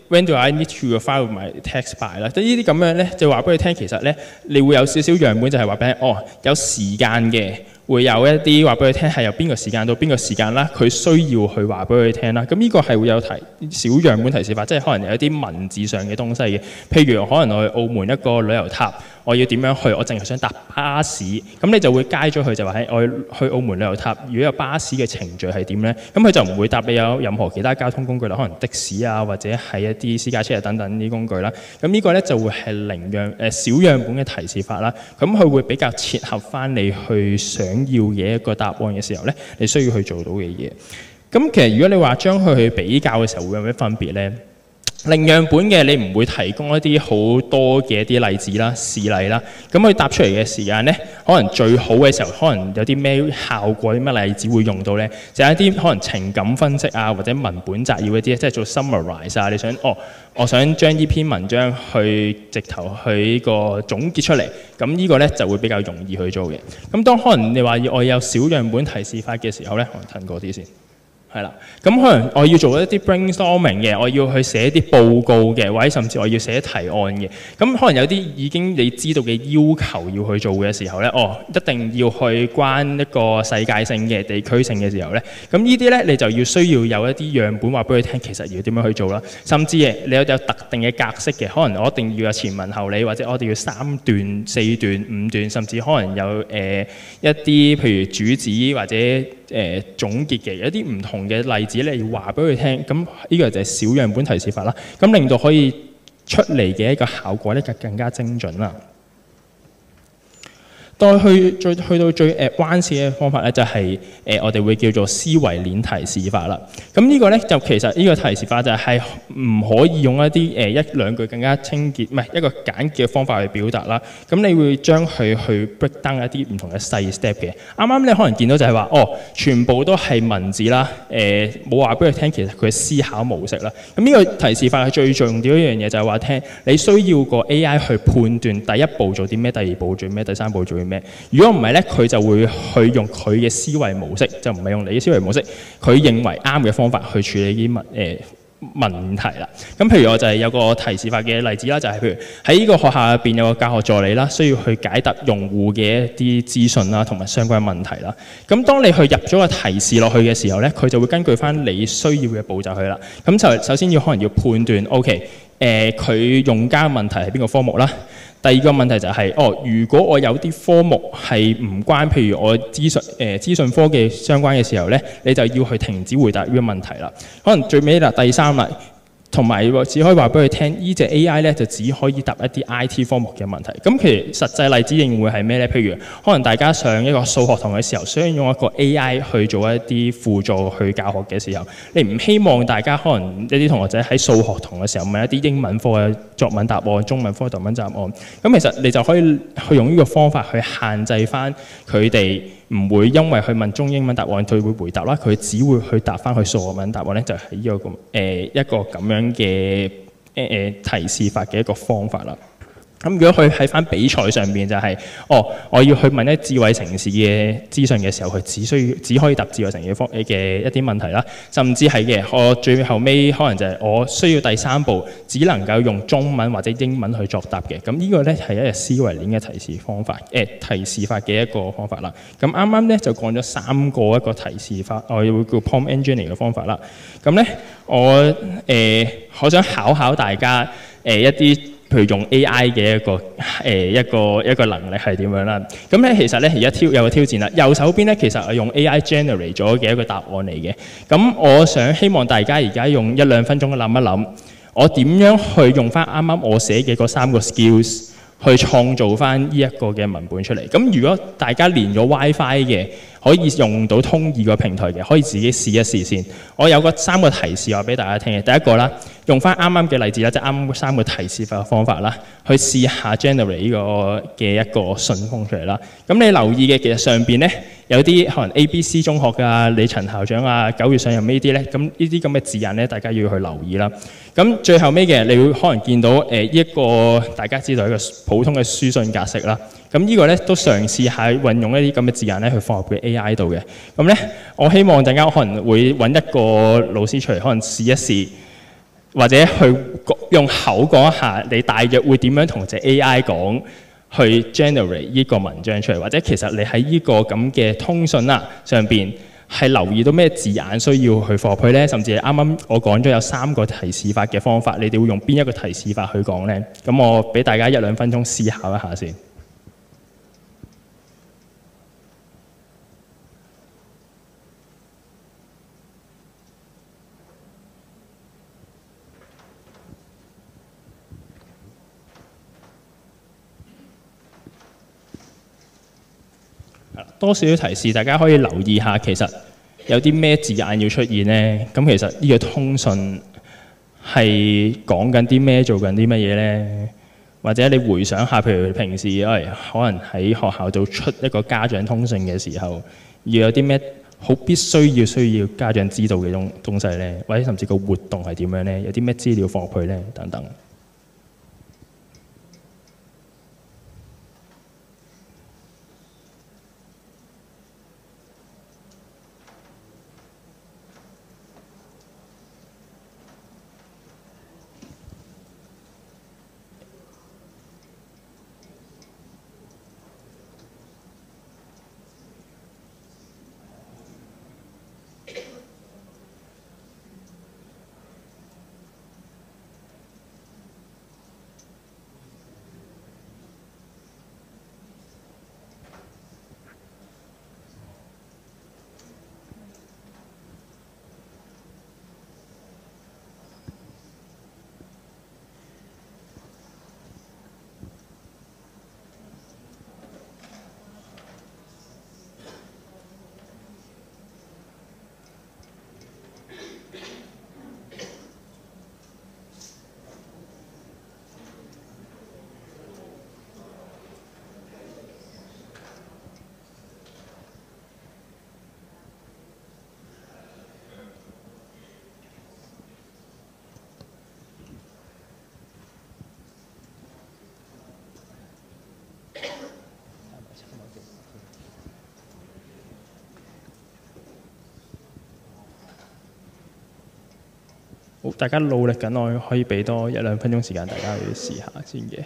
，When do I need to file my tax by 啦？即係呢啲咁樣咧，就話俾你聽，其實咧你會有少少樣本，就係話俾你有時間嘅。會有一啲話俾佢聽係由邊個時間到邊個時間啦，佢需要去話俾佢聽啦。咁呢個係會有小樣本提示法，即係可能有一啲文字上嘅東西嘅。譬如可能我去澳門一個旅遊塔，我要點樣去？我淨係想搭巴士，咁你就會街咗佢就話我去澳門旅遊塔，如果有巴士嘅程序係點咧？咁佢就唔會答你有任何其他交通工具啦，可能的士啊，或者係一啲私家車啊等等啲工具啦。咁呢個咧就會係小樣本嘅提示法啦。咁佢會比較切合翻你去想要嘅一個答案嘅時候咧，你需要去做到嘅嘢。咁其實如果你話將佢去比較嘅時候，會有咩分別咧？零樣本嘅你唔會提供一啲好多嘅一啲例子啦、示例啦。咁佢答出嚟嘅時間咧，可能最好嘅時候，可能有啲咩效果、啲咩例子會用到咧？就係一啲可能情感分析啊，或者文本摘要一啲，即係做 summarize 啊。你想我想將呢篇文章去直頭去呢個總結出嚟，咁呢個咧就會比較容易去做嘅。咁當可能你話我有小樣本提示法嘅時候咧，我褪過啲先。係啦，咁可能我要做一啲 brainstorming 嘅，我要去寫啲報告嘅，或者甚至我要寫提案嘅。咁可能有啲已經你知道嘅要求要去做嘅時候咧，一定要去關一個世界性嘅、地區性嘅時候咧，咁呢啲咧你就要需要有一啲樣本話俾佢聽，其實要點樣去做啦。甚至你有特定嘅格式嘅，可能我一定要有前文後理，或者我哋要3段、4段、5段，甚至可能有一啲譬如主旨或者總結嘅，有啲唔同嘅例子你要話俾佢聽，咁呢個就係小樣本提示法啦。咁令到可以出嚟嘅一個效果咧，就更加精準啦。再去到最關鍵嘅方法咧，就係我哋會叫做思維鏈提示法啦。咁呢個咧就其實呢個提示法就係唔可以用一啲一兩句更加清潔，唔係一個簡潔嘅方法去表達啦。咁你會將佢去 break down 一啲唔同嘅細 step 嘅。啱啱你可能見到就係話全部都係文字啦，冇話俾佢聽其實佢嘅思考模式啦。咁呢個提示法係最重要一樣嘢，就係話聽你需要個 AI 去判斷第一步做啲咩，第二步做咩，第三步做咩。咩。如果唔係咧，佢就會去用佢嘅思維模式，就唔係用你嘅思維模式，佢認為啱嘅方法去處理啲問題啦。咁譬如我就係有個提示法嘅例子啦，就係譬如喺呢個學校入邊有個教學助理啦，需要去解答用戶嘅一啲資訊啦，同埋相關問題啦。咁當你去入咗個提示落去嘅時候咧，佢就會根據翻你需要嘅步驟去啦。咁就首先可能要判斷 ，OK， 佢用家問題係邊個科目啦。第二個問題就係、如果我有啲科目係唔關，譬如我資訊科技相關嘅時候咧，你就要去停止回答呢個問題啦。可能最尾啦，第三啦。同埋只可以話俾佢聽，呢隻 AI 咧就只可以答一啲 IT 科目嘅問題。咁其實實際例子應會係咩咧？譬如可能大家上一個數學堂嘅時候，想用一個 AI 去做一啲輔助去教學嘅時候，你唔希望大家可能一啲同學仔喺數學堂嘅時候問一啲英文科嘅作文答案、中文科嘅作文答案。咁其實你就可以去用呢個方法去限制翻佢哋。唔會因為去問中英文答案，佢會回答啦，佢只會去答翻佢數學文答案咧，就係呢個一個咁樣嘅提示法嘅一個方法啦。咁如果佢喺翻比賽上邊就係、我要去問一智慧城市嘅資訊嘅時候，佢只可以答智慧城市嘅一啲問題啦，甚至係嘅，我最後尾可能就係我需要第三步，只能夠用中文或者英文去作答嘅。咁呢個咧係一個思維鏈嘅提示法嘅一個方法啦。咁啱啱咧就講咗3個一個提示法，我會叫 prompt engineering 嘅方法啦。咁咧我想考大家一啲。譬如用 AI 嘅一個能力係點樣啦？咁咧其實咧而家有個挑戰啦。右手邊咧其實係用 AI generate 咗嘅一個答案嚟嘅。咁我希望大家而家用1-2分鐘諗一諗，我點樣去用翻啱啱我寫嘅嗰3個 skills 去創造翻呢一個嘅文本出嚟。咁如果大家連咗 WiFi 嘅，可以用到通義個平台嘅，可以自己試一試先。我有3個提示話俾大家聽嘅。第一個啦，用翻啱啱嘅例子啦，即係啱啱3個提示法嘅方法啦，去試下 generate 呢個嘅一個信封出嚟啦。咁你留意嘅其實上邊咧有啲可能 ABC 中學㗎、李陳校長啊、9月上任呢啲咧，咁呢啲咁嘅字眼咧，大家要去留意啦。咁最後尾嘅，你會可能見到一個大家知道一個普通嘅書信格式啦。咁呢個咧都嘗試下運用一啲咁嘅字眼咧去放入嘅 AI 度嘅。咁咧，我希望陣間可能會揾一個老師出嚟，可能試一試，或者去用口講一下，你大約會點樣同隻 AI 講去 generate 呢個文章出嚟，或者其實你喺呢個咁嘅通訊上邊係留意到咩字眼需要去放入去咧？甚至係啱啱我講咗有3個提示法嘅方法，你哋會用邊一個提示法去講咧？咁我俾大家1-2分鐘思考一下先。多少提示，大家可以留意下，其實有啲咩字眼要出現呢？咁其實呢個通訊係講緊啲咩，做緊啲乜嘢呢？或者你回想下，譬如平時可能喺學校度出一個家長通訊嘅時候，要有啲咩好需要家長知道嘅東西呢？或者甚至個活動係點樣呢？有啲咩資料放入去呢？等等。好，大家努力緊，我可以俾多1-2分鐘時間大家去試下先嘅。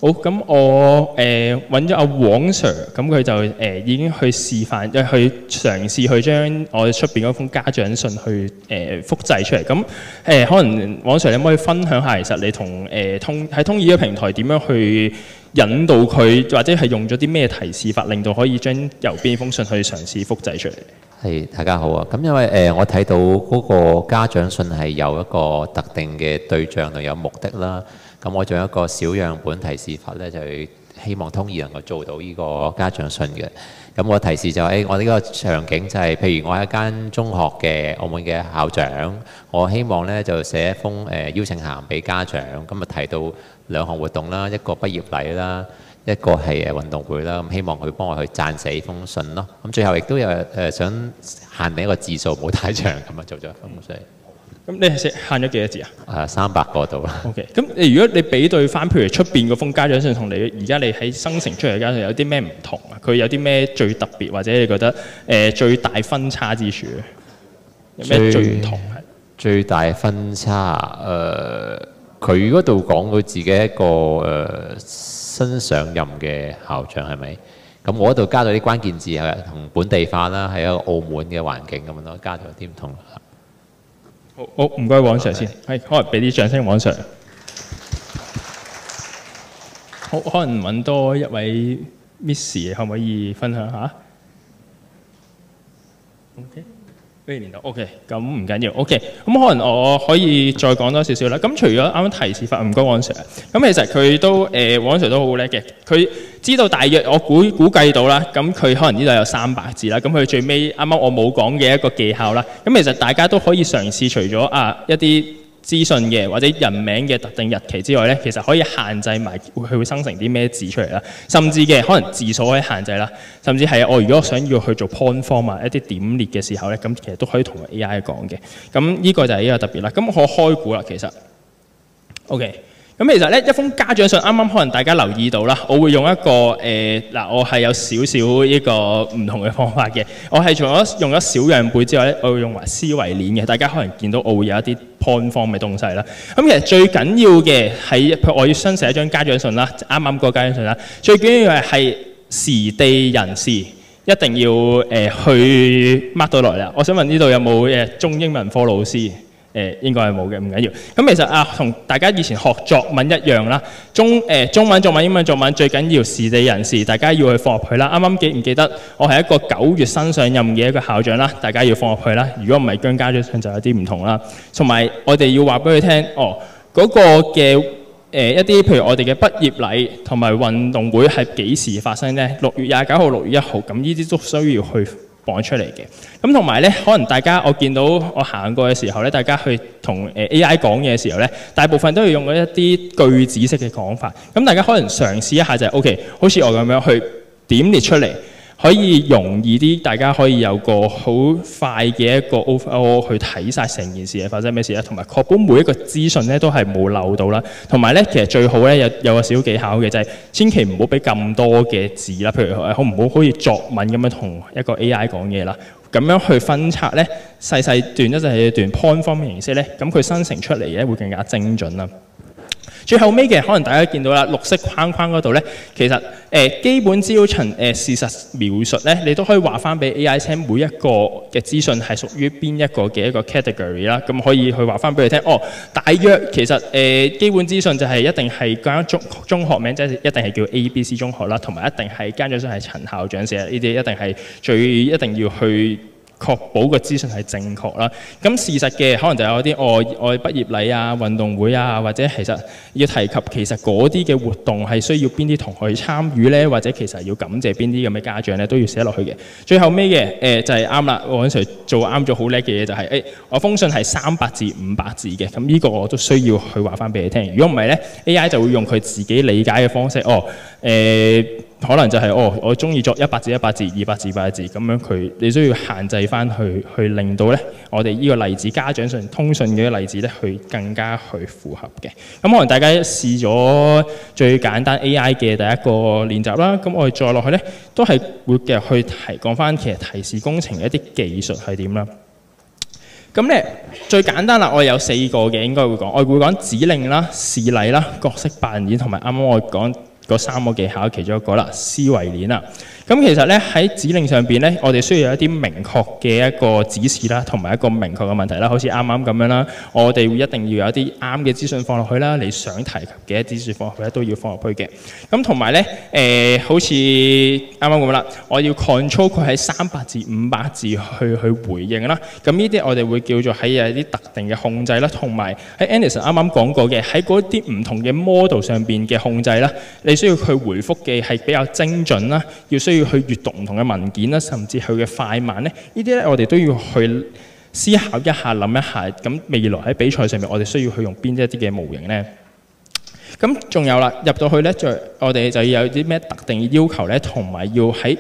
好，咁我揾咗阿黃 Sir，咁佢就已經去示範，去嘗試去將我哋出邊嗰封家長信去複製出嚟。咁可能黃 Sir 你可唔可以分享下，其實你同喺通義嘅平台點樣去引導佢，或者係用咗啲咩提示法，令到可以將郵邊封信去嘗試複製出嚟？係，大家好啊！咁因為我睇到嗰個家長信係有一個特定嘅對象同有目的啦。咁我仲有一個小樣本提示法咧，就係希望通義能夠做到呢個家長信嘅。咁我提示就係、我呢個場景就係、譬如我係一間中學嘅澳門嘅校長，我希望咧就寫一封邀請函俾家長，咁啊提到2項活動啦，一個畢業禮啦，一個係運動會啦，咁希望佢幫我去撰寫封信咯。咁最後亦都有想限定一個字數，唔好太長咁啊，做咗一封信。咁你係限咗幾多字啊？300個度啦。OK， 咁如果你比對翻，譬如出邊嗰封家長信同你而家你喺生成出嚟嘅家長信有啲咩唔同啊？佢有啲咩最特別，或者你覺得最大分差之處？有咩最唔同係？最大分差佢嗰度講佢自己一個新上任嘅校長係咪？咁我嗰度加咗啲關鍵字係同本地化啦，係一個澳門嘅環境咁樣咯，加咗啲唔同。好，唔該，黃 Sir 先，係可能俾啲掌聲，黃 Sir。好，可能揾多一位 Miss 可唔可以分享下 ？OK， 俾你連到 OK， 咁唔緊要 OK， 咁可能我可以再講多少少啦。咁除咗啱啱提示法，唔該黃 Sir。咁其實佢都黃 Sir 都好叻嘅，佢知道大約我估計到啦，咁佢可能呢度有300字啦，咁佢最尾啱啱我冇講嘅一個技巧啦，咁其實大家都可以嘗試除咗一啲資訊嘅或者人名嘅特定日期之外咧，其實可以限制埋佢會生成啲咩字出嚟啦，甚至嘅可能字數可以限制啦，甚至係我如果想要去做 point form 啊一啲點列嘅時候咧，咁其實都可以同 AI 講嘅，咁呢個就係呢個特別啦。咁我開估啦，其實 OK。咁其實咧，一封家長信啱啱可能大家留意到啦，我會用一個我係有少少呢個唔同嘅方法嘅。我係用咗小樣本之外咧，我會用埋思維鏈嘅。大家可能見到我會有一啲 point form 嘅東西啦。咁其實最緊要嘅係，譬如我要新寫一張家長信啦，啱啱個家長信啦，最緊要係時地人事一定要去 mark 到落嚟啦。我想問呢度有冇中英文科老師？應該係冇嘅，唔緊要。咁其實同大家以前學作文一樣啦，中文作文、英文作文最緊要時地人事，大家要去放入去啦。啱啱記唔記得我係一個9月新上任嘅一個校長啦？大家要放入去啦。如果唔係，姜家長信就有啲唔同啦。同埋我哋要話俾佢聽，嗰個嘅一啲譬如我哋嘅畢業禮同埋運動會係幾時發生呢？6月29號、6月1號，咁呢啲都需要去講出嚟嘅。咁同埋咧，可能大家我見到我行過嘅時候咧，大家去同AI 講嘢嘅時候咧，大部分都要用一啲句子式嘅講法。咁大家可能嘗試一下就係 OK， 好似我咁樣去點列出嚟。可以容易啲，大家可以有個好快嘅一個 overall 去睇晒成件事係發生咩事啦，同埋確保每一個資訊咧都係冇漏到啦。同埋咧，其實最好咧有個小技巧嘅就係、千祈唔好俾咁多嘅字啦，譬如好唔好可以作文咁樣同一個 AI 講嘢啦。咁樣去分拆咧，細細段一細段 point form 嘅形式咧，咁佢生成出嚟咧會更加精準啦。最後尾嘅可能大家見到啦，綠色框框嗰度咧，其實基本資料層事實描述咧，你都可以話翻俾 AI 聽每一個嘅資訊係屬於邊一個嘅一個 category 啦，咁可以去話翻俾佢聽。哦，大約其實基本資訊就係一定係間中學名，即係一定係叫 ABC 中學啦，同埋一定係間長信係陳校長寫，呢啲一定係一定要去確保個資訊係正確啦。咁事實嘅可能就有啲我畢業禮啊、運動會啊，或者其實要提及其實嗰啲嘅活動係需要邊啲同學去參與咧，或者其實要感謝邊啲咁嘅家長咧，都要寫落去嘅。最後尾嘅就係啱啦，我嗰陣時做啱咗好叻嘅嘢就係、我封信係300字500字嘅，咁呢個我都需要去話翻俾你聽。如果唔係咧 ，AI 就會用佢自己理解嘅方式，可能就係、我中意作100字100字200字200字咁樣，你需要限制翻去令到咧我哋呢個例子家長信通訊嘅例子咧，去更加去符合嘅。咁可能大家試咗最簡單 AI 嘅第一個練習啦，咁我哋再落去咧都係會繼續去講翻其實提示工程嘅一啲技術係點啦。咁咧最簡單啦，我有4個嘅應該會講，我會講指令啦、示例啦、角色扮演同埋啱啱我講嗰3個技巧其中一個啦，思維鏈啦。咁其實咧喺指令上邊咧，我哋需要有一啲明確嘅一個指示啦，同埋一個明確嘅問題啦。好似啱啱咁樣啦，我哋會一定要有一啲啱嘅資訊放落去啦，你想提及嘅一啲資訊放落去咧都要放入去嘅。咁同埋咧好似啱啱咁啦，我要 control 佢喺300字500字去回應啦。咁呢啲我哋會叫做喺有啲特定嘅控制啦，同埋喺 Anderson 啱啱講過嘅喺嗰啲唔同嘅 model 上邊嘅控制啦，你需要佢回覆嘅係比較精準啦，需要去閱讀唔同嘅文件啦，甚至佢嘅快慢咧，呢啲咧我哋都要去思考一下、諗一下。咁未來喺比賽上面，我哋需要去用邊一啲嘅模型咧？咁仲有啦，入到去咧，我哋就要有啲咩特定嘅要求咧，同埋要喺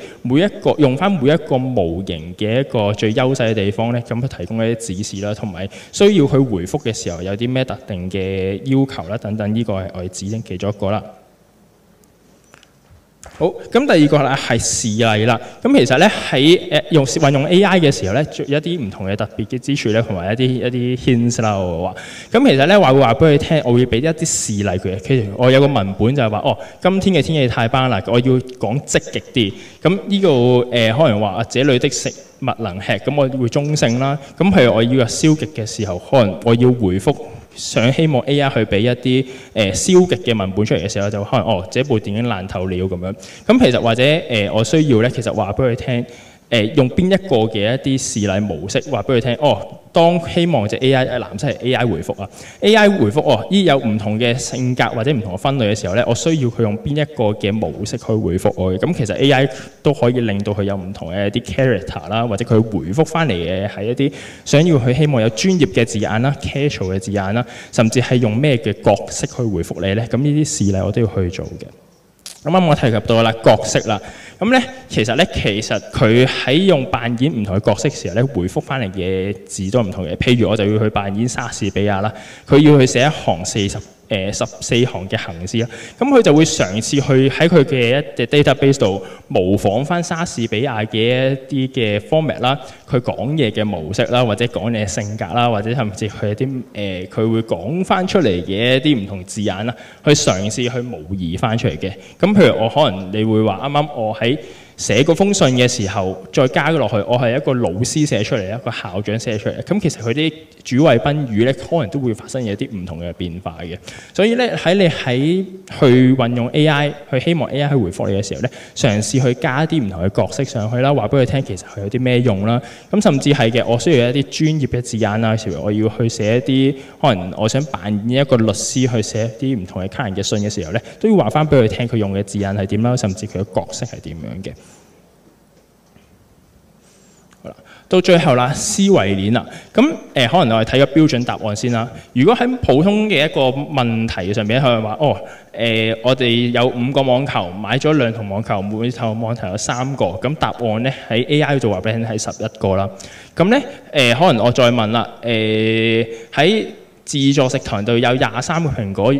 用翻每一個模型嘅一個最優勢嘅地方咧，咁去提供一啲指示啦，同埋需要佢回覆嘅時候有啲咩特定嘅要求啦，等等，呢個係我哋指定其中一個啦。好，咁第二個咧係示例啦。咁其實咧喺運用 AI 嘅時候咧，有一啲唔同嘅特別嘅之處咧，同埋一啲 hints 啦，我話。咁其實咧會話俾佢聽，我會俾一啲示例佢。譬如我有個文本就係話，今天嘅天氣太斑啦，我要講積極啲。咁呢個可能話這裏的食物能吃，咁我會中性啦。咁譬如我要消極嘅時候，可能我要回覆。希望 AI 去俾一啲消極嘅文本出嚟嘅時候，就可能這部電影爛透了咁樣。咁其實或者我需要咧，其實話俾佢聽，用邊一個嘅一啲示例模式話俾佢聽。當希望隻 AI 藍色係 AI 回覆啊 ，AI 回覆依有唔同嘅性格或者唔同嘅分類嘅時候咧，我需要佢用邊一個嘅模式去回覆我嘅。咁其實 AI 都可以令到佢有唔同嘅一啲 character 啦，或者佢回覆翻嚟嘅係一啲想要佢希望有專業嘅字眼啦、casual 嘅字眼啦，甚至係用咩嘅角色去回覆你咧。咁呢啲示例我都要去做嘅。咁啱我提及到啦角色啦，咁咧其實佢喺用扮演唔同嘅角色時候咧，回覆翻嚟嘅字都唔同嘅。譬如我就要去扮演莎士比亞啦，佢要去寫一行14行嘅行詩啦，咁佢就會嘗試去喺佢嘅一隻 database 度模仿翻莎士比亞嘅一啲嘅 format 啦，佢講嘢嘅模式啦，或者講嘢嘅性格啦，或者甚至佢一啲佢會講翻出嚟嘅一啲唔同字眼啦，去嘗試去模擬翻出嚟嘅。咁譬如我可能你會話啱啱我喺寫嗰封信嘅時候，再加落去，我係一個老師寫出嚟，一個校長寫出嚟。咁其實佢啲主謂賓語咧，可能都會發生有啲唔同嘅變化嘅。所以咧，你去運用 AI， 去希望 AI 去回覆你嘅時候咧，嘗試去加啲唔同嘅角色上去啦，話俾佢聽其實佢有啲咩用啦。咁甚至係嘅，我需要一啲專業嘅字眼啦，譬如我要去寫一啲可能我想扮演一個律師去寫一啲唔同嘅客人嘅信嘅時候咧，都要話翻俾佢聽佢用嘅字眼係點啦，甚至佢嘅角色係點樣嘅。到最後啦，思維鏈啦。咁可能我哋睇個標準答案先啦。如果喺普通嘅一個問題上面，佢話我哋有5個網球，買咗2筒網球，每頭網球有3個，咁答案咧喺 AI 度話俾你聽係11個啦。咁咧可能我再問啦，喺自助食堂度有23個蘋果。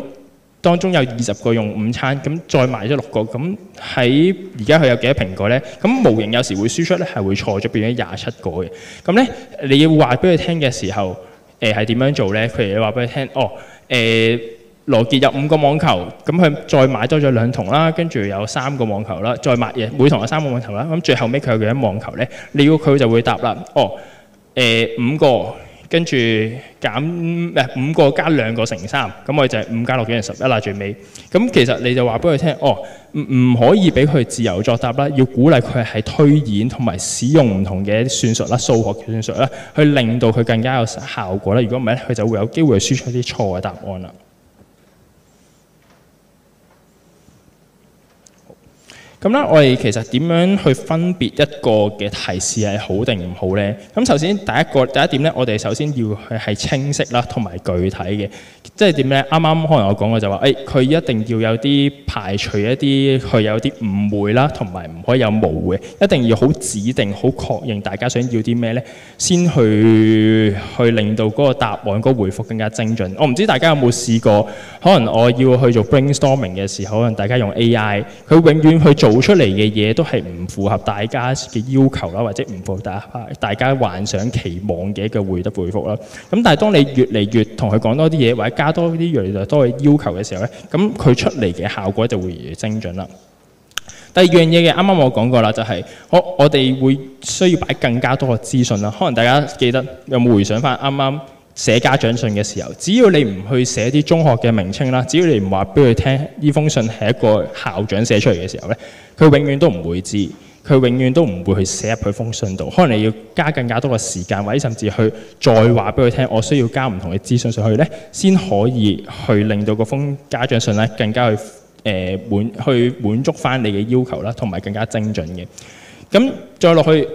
當中有20個用午餐，咁再買咗6個，咁喺而家佢有幾多蘋果咧？咁模型有時會輸出咧係會錯咗，變咗27個嘅。咁咧你要話俾佢聽嘅時候，係點樣做咧？譬如你話俾佢聽，羅傑有5個網球，咁佢再買多咗2筒啦，跟住有3個網球啦，再買嘢每筒有3個網球啦，咁最後尾佢有幾多網球咧？你要佢就會答啦，5個。跟住減5個加2個乘3，咁我就係5加6等於11啦。最尾咁其實你就話俾佢聽，唔可以俾佢自由作答啦，要鼓勵佢係推演同埋使用唔同嘅算術啦、數學嘅算術啦，去令到佢更加有效果啦。如果唔係咧，佢就會有機會輸出啲錯嘅答案啦。咁咧，我哋其實點樣去分別一個嘅提示係好定唔好咧？咁首先第一點咧，我哋首先要係清晰啦，同埋具體嘅。即係點咧？啱啱可能我講過就話，佢一定要有啲排除一啲佢有啲誤會啦，同埋唔可以有模糊嘅，一定要好指定、好確認大家想要啲咩咧，先去令到嗰個答案、嗰個回覆更加精準。我唔知大家有冇試過，可能我要去做 brainstorming 嘅時候，可能大家用 AI， 佢永遠去做出嚟嘅嘢都係唔符合大家嘅要求啦，或者唔符合大家幻想期望嘅一個回覆啦。咁但係當你越嚟越同佢講多啲嘢，或者加多啲越嚟越多嘅要求嘅時候咧，咁佢出嚟嘅效果就會越嚟越精準啦。第二樣嘢嘅啱啱我講過啦，就係我哋會需要擺更加多嘅資訊啦。可能大家記得有冇回想翻啱啱寫家長信嘅時候，只要你唔去寫啲中學嘅名稱啦，只要你唔話俾佢聽呢封信係一個校長寫出嚟嘅時候咧，佢永遠都唔會知，佢永遠都唔會去寫入佢封信度。可能你要加更加多嘅時間，或者甚至去再話俾佢聽，我需要加唔同嘅資訊上去咧，先可以去令到個封家長信咧更加去滿足翻你嘅要求啦，同埋更加精準嘅。咁再落去，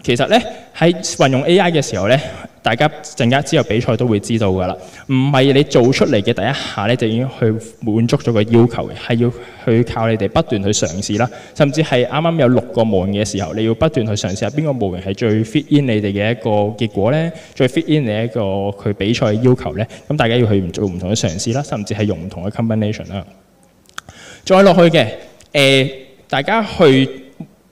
其實咧喺運用 AI 嘅時候咧，大家陣間之後比賽都會知道㗎啦。唔係你做出嚟嘅第一下咧，就已經去滿足咗個要求嘅，係要去靠你哋不斷去嘗試啦。甚至係啱啱有6個模型嘅時候，你要不斷去嘗試下邊個模型係最 fit in 你哋嘅一個結果咧，最 fit in 你一個佢比賽嘅要求咧。咁大家要去做唔同嘅嘗試啦，甚至係用唔同嘅 combination 啦。再落去嘅大家去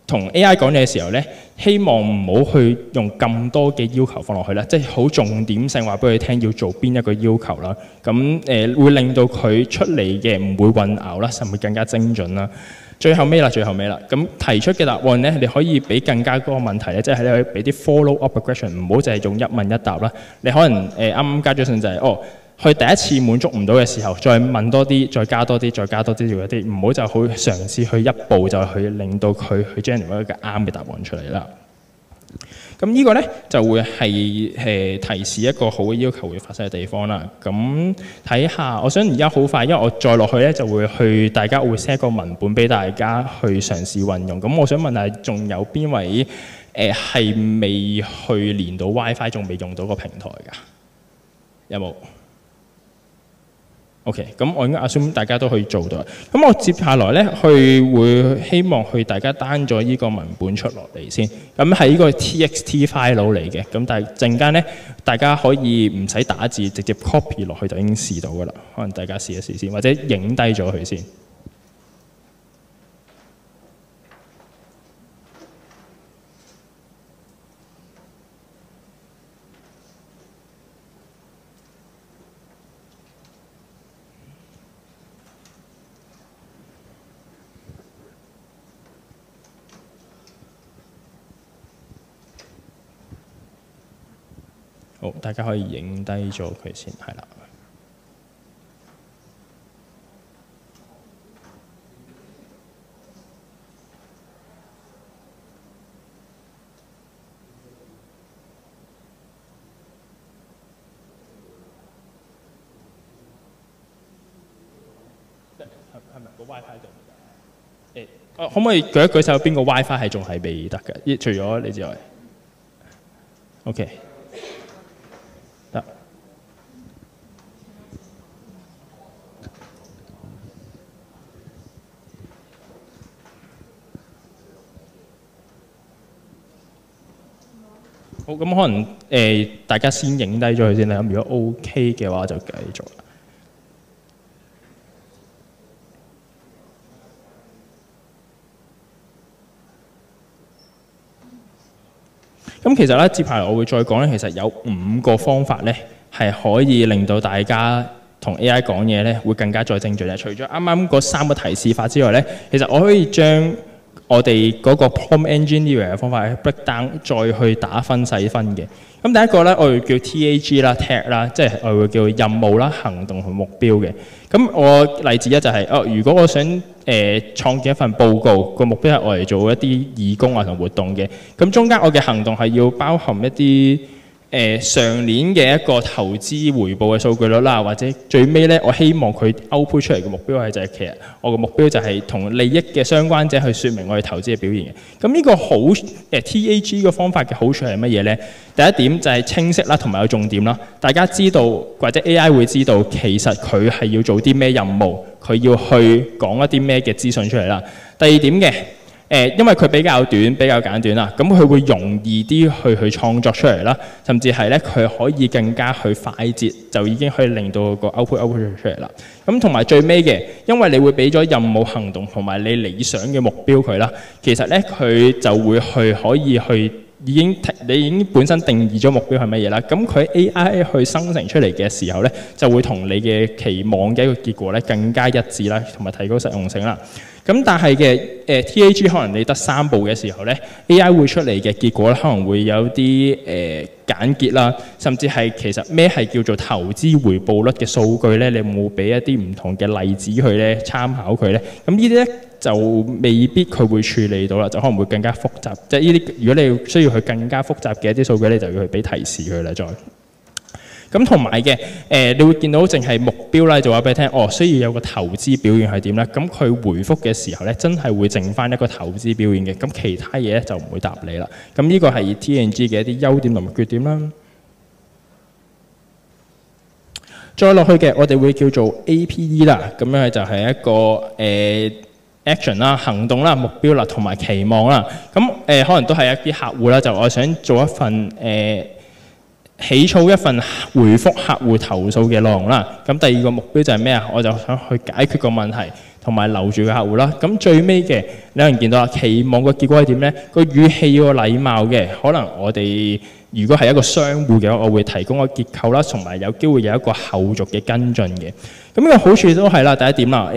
同 AI 講嘢嘅時候咧，希望唔好去用咁多嘅要求放落去啦，即係好重點性話俾佢聽要做邊一個要求啦。咁會令到佢出嚟嘅唔會混淆啦，甚至更加精準啦。最後尾啦，咁提出嘅答案咧，你可以俾更加多個問題咧，即係你可以俾啲 follow up question， 唔好淨係用一問一答啦。你可能啱啱加咗信就係佢第一次滿足唔到嘅時候，再問多啲，再加多啲，再加多啲，做一啲，唔好就好嘗試去一步就去令到佢去 generate 一個啱嘅答案出嚟啦。咁呢個咧就會係提示一個好嘅要求會發生嘅地方啦。咁睇下，我想而家好快，因為我再落去咧就會大家會 set 一個文本俾大家去嘗試運用。咁我想問下，仲有邊位係未去連到 WiFi， 仲未用到個平台㗎？有冇？OK， 咁我應該 assume 大家都可以做到。咁我接下來咧，會希望大家 down 咗呢個文本出落嚟先。咁係呢個 TXT file 嚟嘅。咁但係陣間咧，大家可以唔使打字，直接 copy 落去就已經試到㗎啦。可能大家試一試先，或者影低咗佢先。好，大家可以影低咗佢先，係啦。係咪個 WiFi 度？可唔可以舉一舉手？邊個 WiFi 係仲係未得嘅？除咗你之外。OK， 得。好，咁可能大家先影低咗佢先啦。咁如果 OK 嘅話，就繼續。咁其實咧，接下來我會再講咧，其實有5個方法咧，係可以令到大家同 AI 講嘢咧，會更加再精準嘅。除咗啱啱嗰3個提示法之外咧，其實我可以將我哋嗰個 prompt engineering 嘅方法 break down 再去打分細分嘅。咁第一個咧，我會叫 TAG 啦、tag 啦，即係我會叫任務啦、行動同目標嘅。咁我例子一就係、如果我想創建一份報告，個目標係我嚟做一啲義工啊同活動嘅。咁中間我嘅行動係要包含一啲上年嘅一個投資回報嘅數據率啦，或者最尾咧，我希望佢 output 出嚟嘅目標係就係其實我嘅目標就係同利益嘅相關者去説明我哋投資嘅表現嘅。咁呢個好TAG 嘅方法嘅好處係乜嘢咧？第一點就係清晰啦，同埋有重點啦。大家知道或者 AI 會知道其實佢係要做啲咩任務，佢要去講一啲咩嘅資訊出嚟啦。第二點嘅。因為佢比較短、比較簡短啦，咁佢會容易啲去創作出嚟啦，甚至係咧佢可以更加去快捷，就已經可以令到個 output 出嚟啦。咁同埋最尾嘅，因為你會俾咗任務行動同埋你理想嘅目標佢啦，其實咧佢就會可以去你已經本身定義咗目標係乜嘢啦。咁佢 AI 去生成出嚟嘅時候咧，就會同你嘅期望嘅一個結果咧更加一致啦，同埋提高實用性啦。咁但係嘅TAG 可能你得3步嘅時候咧 ，AI 會出嚟嘅結果咧可能會有啲簡潔啦，甚至係其實咩係叫做投資回報率嘅數據咧，你有冇俾一啲唔同嘅例子佢咧參考佢咧？咁呢啲咧就未必佢會處理到啦，就可能會更加複雜。即係呢啲如果你需要佢更加複雜嘅一啲數據咧，就要去俾提示佢啦，再。咁同埋嘅你會見到淨係目標啦，就話俾你聽，需要有個投資表現係點咧？咁佢回覆嘅時候咧，真係會剩翻一個投資表現嘅，咁其他嘢咧就唔會答你啦。咁呢個係 TNG 嘅一啲優點同埋缺點啦。再落去嘅，我哋會叫做 APE 啦，咁樣就係一個action 啦、行動啦、目標啦同埋期望啦。咁可能都係一啲客戶啦，就我想做一份起草一份回覆客戶投訴嘅內容啦。咁第二個目標就係咩啊？我就想去解決個問題，同埋留住個客戶啦。咁最尾嘅你可能見到啦，期望個結果係點咧？個語氣要有禮貌嘅。可能我哋如果係一個商戶嘅話，我會提供個結構啦，同埋有機會有一個後續嘅跟進嘅。咁呢個好處都係啦，第一點啦，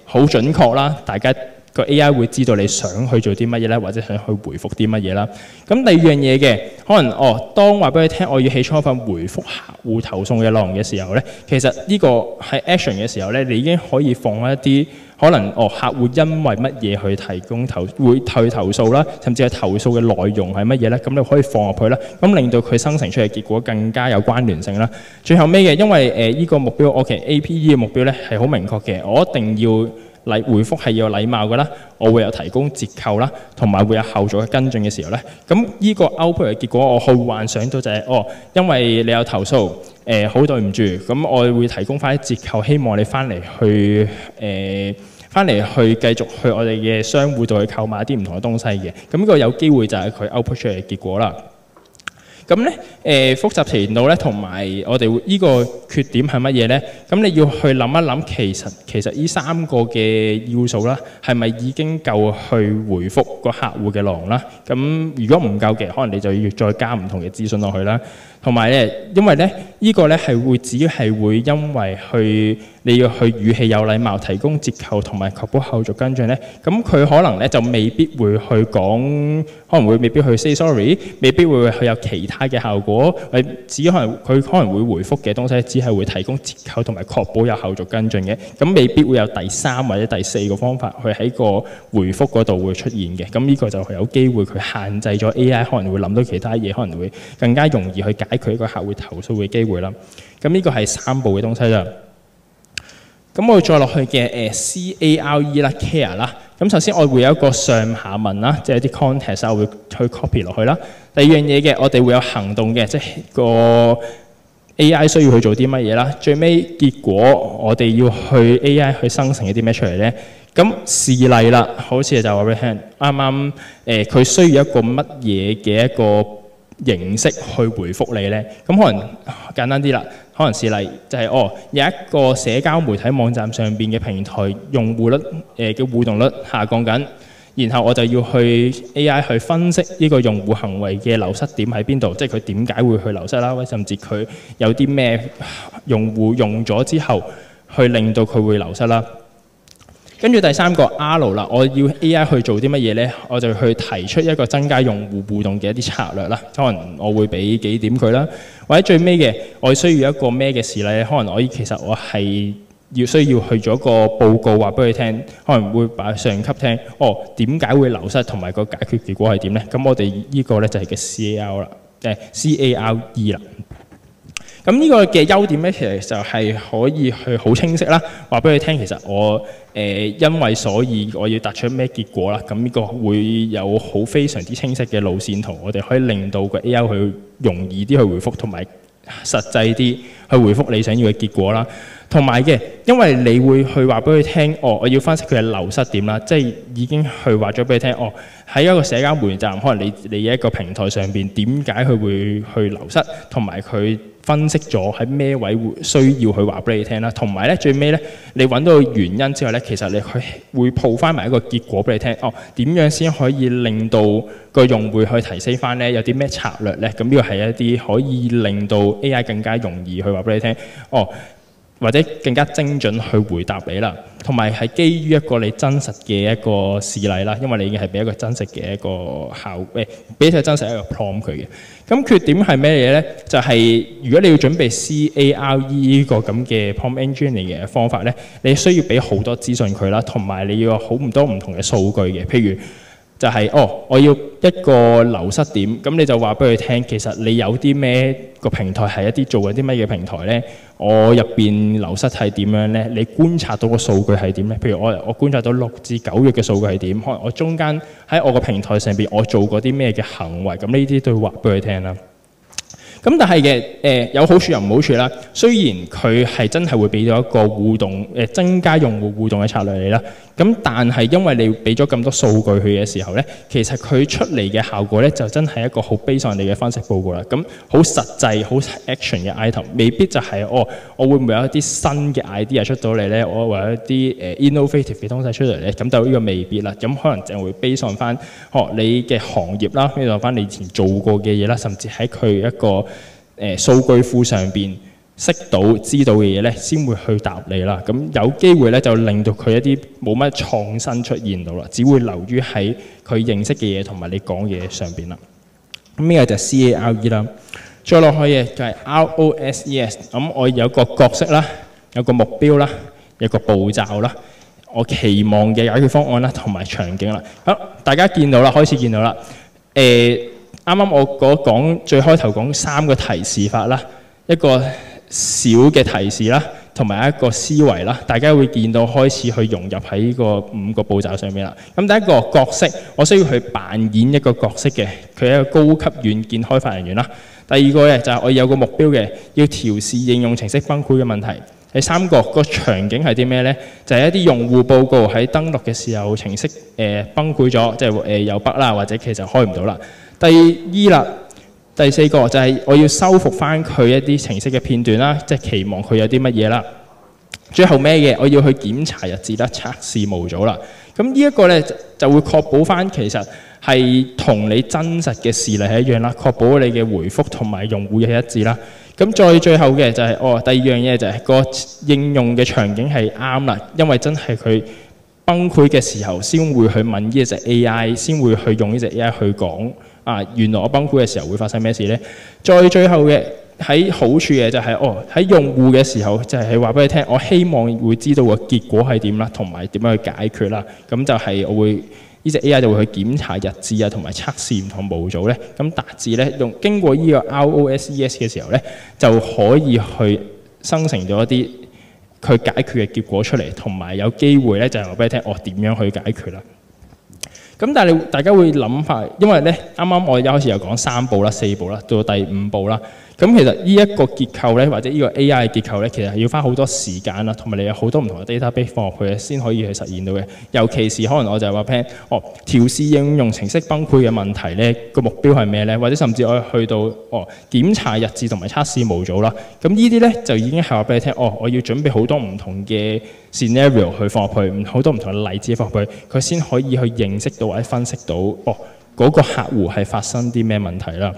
好準確啦，大家個 AI 會知道你想去做啲乜嘢咧，或者想去回覆啲乜嘢啦。咁第二樣嘢嘅，可能當話俾你聽，我要起初一份回覆客戶投訴嘅內容嘅時候咧，其實呢個係 action 嘅時候咧，你已經可以放一啲可能客戶因為乜嘢去提供會去投訴啦，甚至係投訴嘅內容係乜嘢咧，咁你可以放入去啦，咁令到佢生成出嚟嘅結果更加有關聯性啦。最後尾嘅，因為呢個目標APE 嘅目標咧係好明確嘅，我一定要回覆係要有禮貌嘅啦，我會有提供折扣啦，同埋會有後續嘅跟進嘅時候咧，咁呢個 output 嘅結果，我去幻想到就係因為你有投訴，好對唔住，咁我會提供翻啲折扣，希望你翻嚟去繼續去我哋嘅商戶度去購買一啲唔同嘅東西嘅，咁呢個有機會就係佢 output 出嚟嘅結果啦。咁咧複雜程度咧，同埋我哋呢個缺點係乜嘢咧？咁你要去諗一諗，其實呢3個嘅要素啦，係咪已經夠去回覆個客戶嘅內容啦？咁如果唔夠嘅，可能你就要再加唔同嘅資訊落去啦。同埋咧，因為咧呢個咧係會只係會因為你要去語氣有禮貌，提供折扣同埋確保後續跟進咧，咁佢可能咧就未必會去講，可能會未必去 say sorry， 未必會去有其他嘅效果，佢可能會回覆嘅東西，只係會提供折扣同埋確保有後續跟進嘅，咁未必會有第3或者第4個方法去喺個回覆嗰度會出現嘅，咁呢個就係有機會佢限制咗 AI 可能會諗到其他嘢，可能會更加容易去解決一個客戶投訴嘅機會啦。咁呢個係3步嘅東西啦。咁我再落去嘅CARE 啦 care 啦，咁首先我會有一個上下文啦，即係啲 context 我會去 copy 落去啦。第二樣嘢嘅，我哋會有行動嘅，即係個 AI 需要去做啲乜嘢啦。最尾結果我哋要去 AI 去生成一啲咩出嚟咧？咁示例啦，好似就話俾你聽，啱啱佢需要一個乜嘢嘅一個形式去回覆你咧？咁可能簡單啲啦，可能示例就係有一個社交媒體網站上邊嘅平台用戶率嘅互動率下降緊，然後我就要去 AI 去分析呢個用戶行為嘅流失點喺邊度，即係佢點解會去流失啦，或者甚至佢有啲咩用戶用咗之後去令到佢會流失啦。跟住第三個 R 啦，我要 AI 去做啲乜嘢呢？我就去提出一個增加用戶互動嘅一啲策略啦。可能我會俾幾點佢啦，或者最尾嘅我需要一個咩嘅事例？可能其實我係需要去做一個報告話俾佢聽，可能會擺上級聽。點解會流失同埋個解決結果係點呢？咁我哋呢個呢就係嘅 CAR 啦，CARE 啦。咁呢個嘅優點咧，其實就係可以去好清晰啦，話俾佢聽，其實我因為所以我要突出咩結果啦。咁呢個會有好非常之清晰嘅路線圖，我哋可以令到個 AI 去容易啲去回覆，同埋實際啲去回覆你想要嘅結果啦。同埋嘅，因為你會去話俾佢聽，我要分析佢嘅流失點啦，即係已經去話咗俾佢聽，喺一個社交媒體站，可能你一個平台上邊點解佢會去流失，同埋佢分析咗喺咩位會需要去話俾你聽啦。同埋咧最尾咧，你揾到個原因之後咧，其實你佢會報翻埋一個結果俾你聽。點樣先可以令到個用戶去提升翻咧？有啲咩策略咧？咁呢個係一啲可以令到 AI 更加容易去話俾你聽。或者更加精準去回答你啦，同埋係基於一個你真實嘅一個示例啦，因為你已經係俾一個真實嘅一個俾佢真實一個 prompt 佢嘅。咁缺點係咩嘢咧？就係如果你要準備 CARE 呢個咁嘅 prompt engineering 嘅方法咧，你需要俾好多資訊佢啦，同埋你要有好多唔同嘅數據嘅，譬如就係我要一個流失點，咁你就話俾佢聽，其實你有啲咩個平台係一啲做緊啲乜嘢平台咧？我入邊流失係點樣咧？你觀察到個數據係點咧？譬如我觀察到6至9月嘅數據係點？可能我中間喺我個平台上邊我做過啲咩嘅行為，咁呢啲都要話俾佢聽啦。咁但係嘅有好處又唔好處啦。雖然佢係真係會俾到一個互動增加用戶互動嘅策略你啦，咁但係因為你俾咗咁多數據佢嘅時候咧，其實佢出嚟嘅效果咧就真係一個好 base on你嘅分析報告啦。咁好實際好 action 嘅 item， 未必就係我會唔會有一啲新嘅 idea 出到嚟咧？我會有一啲innovative 嘅東西出嚟咧？咁就呢個未必啦。咁可能就會 base on 翻你嘅行業啦，base on 翻你以前做過嘅嘢啦，甚至喺佢一個數據庫上邊識到知道嘅嘢咧，先會去答你啦。咁有機會咧就令到佢一啲冇乜創新出現到啦，只會流於喺佢認識嘅嘢同埋你講嘢上邊啦。咁呢個就係 CARE 啦。再落去嘅就係 ROSES。咁我有個角色啦，有個目標啦，有個步驟啦，我期望嘅解決方案啦，同埋場景啦。好，大家見到啦，開始見到啦。啱啱我講最開頭講3個提示法啦，一個小嘅提示啦，同埋一個思維啦，大家會見到開始去融入喺呢個5個步驟上面啦。咁第一個角色，我需要去扮演一個角色嘅，佢係一個高級軟件開發人員啦。第二個嘅就係我有個目標嘅，要調試應用程式崩潰嘅問題。第三個場景係啲咩呢？就係一啲用戶報告喺登錄嘅時候程式崩潰咗，即係有 bug 啦，或者其實開唔到啦。第四個就係我要修復翻佢一啲程式嘅片段啦，即係期望佢有啲乜嘢啦。最後咩嘅，我要去檢查日誌啦、測試模組啦。咁呢一個咧就會確保翻其實係同你真實嘅事例係一樣啦，確保你嘅回覆同埋用戶嘅一致啦。咁再最後嘅就係第二樣嘢就係個應用嘅場景係啱啦，因為真係佢崩潰嘅時候先會去問呢一隻 AI， 先會去用呢隻 AI 去講原來我崩潰嘅時候會發生咩事呢？再最後嘅喺好處嘅就係喺用戶嘅時候就係話俾你聽，我希望會知道個結果係點啦，同埋點樣去解決啦。咁就係我會呢隻 AI 就會去檢查日誌同埋測試唔同模組咧，咁達至咧經過呢個 ROSES 嘅時候咧，就可以去生成咗一啲佢解決嘅結果出嚟，同埋有機會咧就係話俾你聽，我點樣去解決啦。咁但係大家會諗法，因為咧啱啱我一開始又講3步啦、4步啦，到第5步啦。咁其實呢一個結構咧，或者呢個 AI 嘅結構咧，其實係要花好多時間啦，同埋你有好多唔同嘅 database 放入去先可以去實現到嘅。尤其是可能我就係話 plan， 調試應用程式崩潰嘅問題咧，個目標係咩咧？或者甚至我去到檢查日誌同埋測試模組啦。咁呢啲咧就已經係話俾你聽，我要準備好多唔同嘅 scenario 去放入去，好多唔同嘅例子放入去，佢先可以去認識到或者分析到嗰個客戶係發生啲咩問題啦。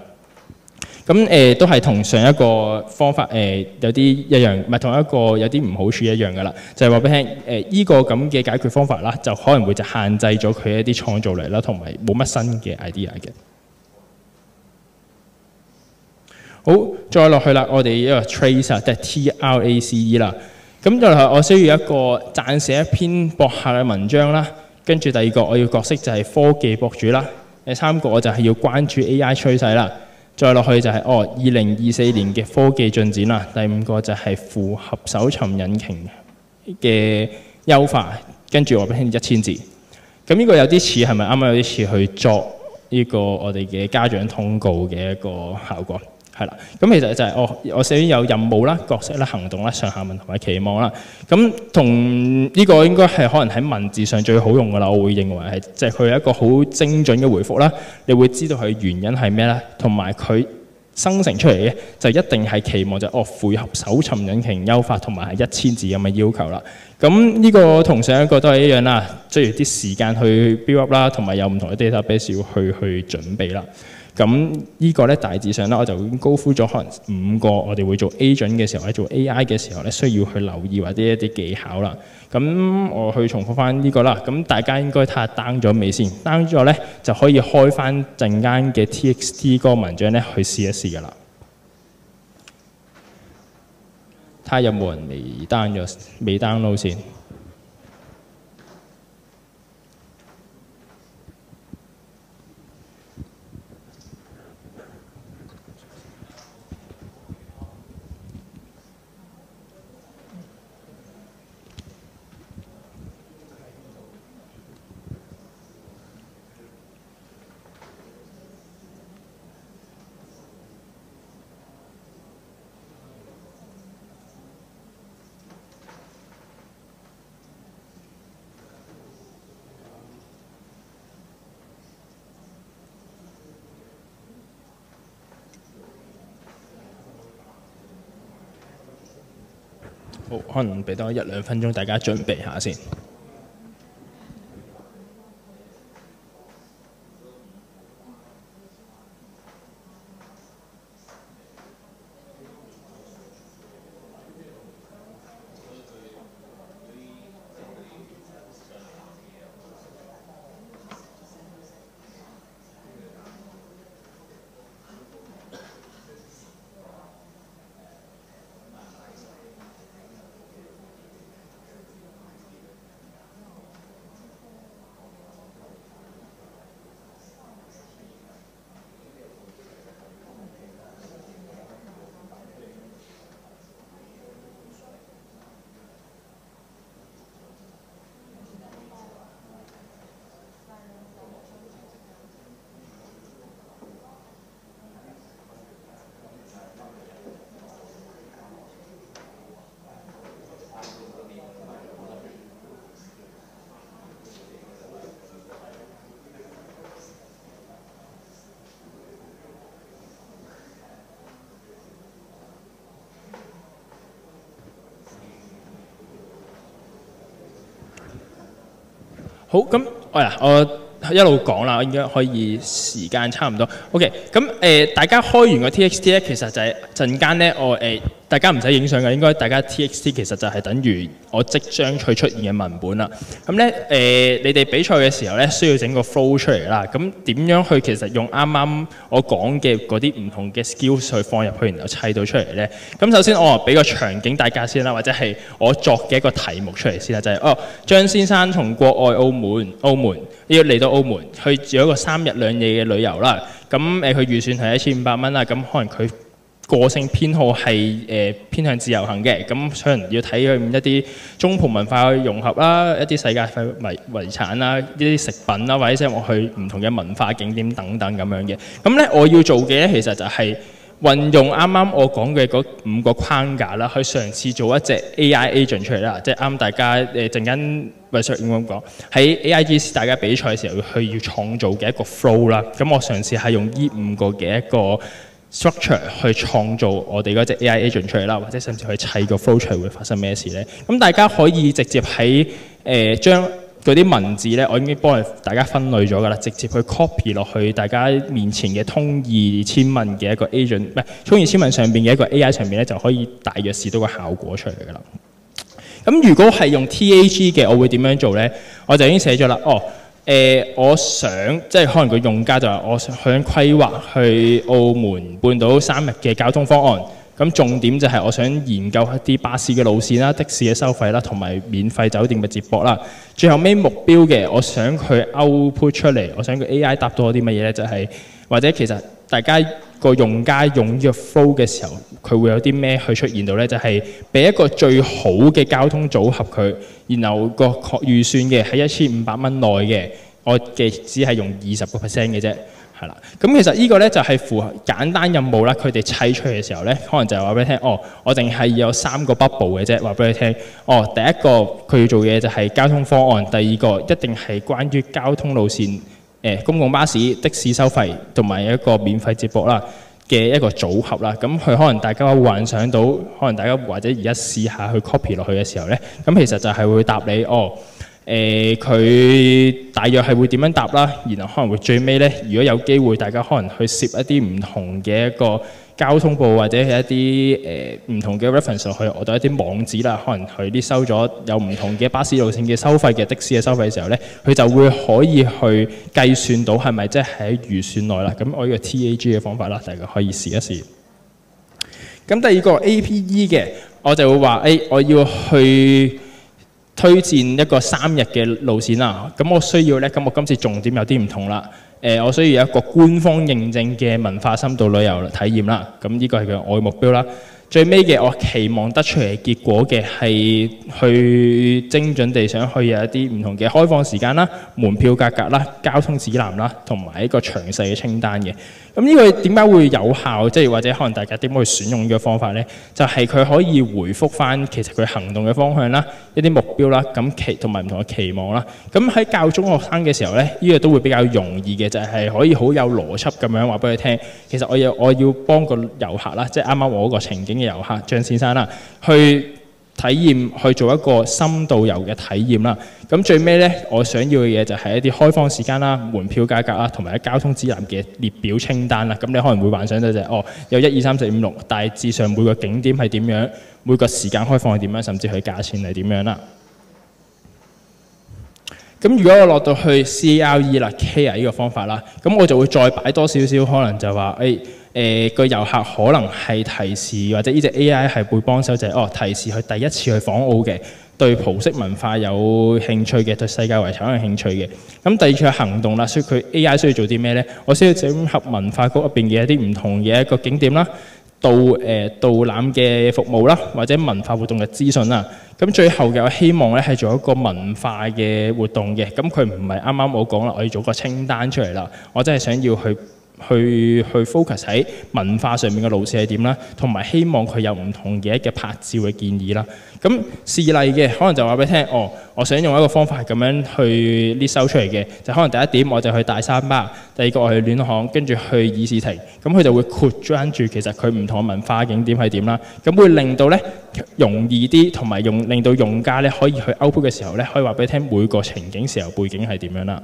咁都係同上一個方法有啲一樣，唔係同一個有啲唔好處一樣噶啦，就係話俾你聽依個咁嘅解決方法啦，就可能會就限制咗佢一啲創造力啦，同埋冇乜新嘅 idea 嘅。好，再落去啦，我哋一個 trace 啊，即係 TRACE 啦。咁再落去，我需要一個撰寫一篇博客嘅文章啦。跟住第二個我要角色就係科技博主啦。第3個我就係要關注 AI 趨勢啦。再落去就係2024年嘅科技進展啦。第5個就係符合搜尋引擎嘅優化，跟住我俾你1000字。咁呢個有啲似係咪啱啱有啲似去作呢個我哋嘅家長通告嘅一個效果？係啦，咁其實就係我首先有任務啦、角色啦、行動啦、上下文同埋期望啦。咁同呢個應該係可能喺文字上最好用噶啦，我會認為係即係佢係一個好精準嘅回覆啦。你會知道佢原因係咩啦，同埋佢生成出嚟嘅就一定係期望就符合搜尋引擎優化同埋係1000字咁嘅要求啦。咁呢個同上一個都係一樣啦，需要啲時間去 build up 啦，同埋有唔同嘅 database 要去準備啦。咁呢個咧大致上咧，我就已經高呼咗可能5個我哋會做 agent 嘅時候，或者做 AI 嘅時候咧，需要去留意或者一啲技巧啦。咁我去重複翻呢個啦。咁大家應該睇下 down 咗未先 ？down 咗咧就可以開翻陣間嘅 TXT 嗰個文章咧去試一試噶啦。睇下有冇人未 down 咗，未 download 先。好，可能俾多1-2分鐘，大家準備下先。好，咁我一路講啦，應該可以時間差唔多。OK， 咁大家開完個 TXT 咧，其實就係陣間咧，大家唔使影相嘅，應該大家 TXT 其實就係等於我即將去出現嘅文本啦。咁咧你哋比賽嘅時候咧，需要整個 flow 出嚟啦。咁點樣去其實用啱啱我講嘅嗰啲唔同嘅 skills 去放入去，然後砌到出嚟咧？咁首先我俾個場景大家先啦，或者係我作嘅一個題目出嚟先啦，就係張先生從國外澳門要嚟到澳門去做一個3日2夜嘅旅遊啦。咁佢預算係1500蚊啦。咁可能佢個性偏好係偏向自由行嘅，咁可能要睇佢一啲中葡文化嘅融合啦，一啲世界遺產啦，一啲食品啦，或者即係我去唔同嘅文化景點等等咁樣嘅。咁咧我要做嘅咧，其實就係運用啱啱我講嘅嗰5個框架啦，去嘗試做一隻 AI agent 出嚟啦，即係啱大家陣間為上咁講喺 AIGC 大家比賽嘅時候要創造嘅一個 flow 啦。咁我嘗試係用呢5個嘅一個 structure 去創造我哋嗰隻 AI agent 出嚟啦，或者甚至去砌個 flow 出嚟會發生咩事咧？咁大家可以直接喺將嗰啲文字咧，我已經幫大家分類咗㗎啦，直接去 copy 落去大家面前嘅通義簽文嘅一個 agent， 唔係通義簽文上邊嘅一個 AI 上邊咧，就可以大約試到個效果出嚟㗎啦。咁如果係用 TAG 嘅，我會點樣做咧？我就已經寫咗啦。我想即係可能個用家就話，我想規劃去澳門半島3日嘅交通方案。咁重點就係我想研究一啲巴士嘅路線啦、的士嘅收費啦，同埋免費酒店嘅接駁啦。最後尾目標嘅，我想佢 output 出嚟，我想個 AI 答到我啲乜嘢咧？就係或者其實大家個用家用呢個 flow 嘅時候，佢會有啲咩去出現到咧？就係俾一個最好嘅交通組合佢，然後個預算嘅喺1500蚊內嘅，我嘅只係用20% 嘅啫。係啦，咁其實呢個咧就係符合簡單任務啦。佢哋砌出嚟嘅時候咧，可能就係話俾你聽，我淨係有3個 bubble 嘅啫。話俾你聽，第一個佢要做嘅嘢就係交通方案，第二個一定係關於交通路線、公共巴士、的士收費同埋一個免費接駁啦嘅一個組合啦。咁佢可能大家會幻想到，可能大家或者而家試下去 copy 落去嘅時候咧，咁其實就係會答你佢大約係會點樣答啦，然後可能會最尾咧，如果有機會，大家可能去攝一啲唔同嘅一個交通部或者係一啲唔同嘅 reference 落去，我哋一啲網址啦，可能佢啲收咗有唔同嘅巴士路線嘅收費嘅的士嘅收費嘅時候咧，佢就會可以去計算到係咪即係喺預算內啦。咁我呢個 TAG 嘅方法啦，大家可以試一試。咁第二個 APE 嘅，我就會話我要去推薦一個3日嘅路線啦，咁我需要咧，咁我今次重點有啲唔同啦。我需要有一個官方認證嘅文化深度旅遊體驗啦，咁呢個係我嘅目標啦。最尾嘅我期望得出嚟嘅結果嘅係去精準地想去有一啲唔同嘅開放時間啦、門票價格啦、交通指南啦，同埋一個詳細嘅清單嘅。咁呢個點解會有效？即係或者可能大家點樣去選用呢個方法咧？就係佢可以回覆翻其實佢行動嘅方向啦、一啲目標啦、咁同埋唔同嘅期望啦。咁喺教中學生嘅時候咧，呢個都會比較容易嘅，就係可以好有邏輯咁樣話俾佢聽。其實我要幫個遊客啦，即係啱啱我嗰個情景嘅遊客張先生啦，去體驗去做一個深度遊嘅體驗啦。咁最尾咧，我想要嘅嘢就係一啲開放時間啦、門票價格啦，同埋交通指南嘅列表清單啦。咁你可能會幻想到就係有1、2、3、4、5、6，大致上每個景點係點樣，每個時間開放係點樣，甚至佢價錢係點樣啦。咁如果我落到去 CARE 啦、CARE 呢個方法啦，咁我就會再擺多少少，可能就話個遊客可能係提示，或者呢隻 AI 係會幫手，就係提示佢第一次去訪澳嘅，對葡式文化有興趣嘅，對世界遺產有興趣嘅。咁第二個行動啦，所以佢 AI 需要做啲咩咧？我需要整合文化局入邊嘅一啲唔同嘅一個景點啦、導覽嘅服務啦，或者文化活動嘅資訊啦。咁最後嘅我希望咧係做一個文化嘅活動嘅。咁佢唔係啱啱我講啦，我要做個清單出嚟啦。我真係想要去 focus 喺文化上面嘅路線係點啦，同埋希望佢有唔同嘅一個拍照嘅建議啦。咁示例嘅可能就話俾你聽，我想用一個方法係咁樣去 list 收出嚟嘅，就可能第一點我就去大三巴，第二個我去戀巷，跟住去議事亭，咁佢就會括專注其實佢唔同嘅文化景點係點啦，咁會令到咧容易啲，同埋令到用家咧可以去 output 嘅時候咧，可以話俾你聽每個情景時候背景係點樣啦。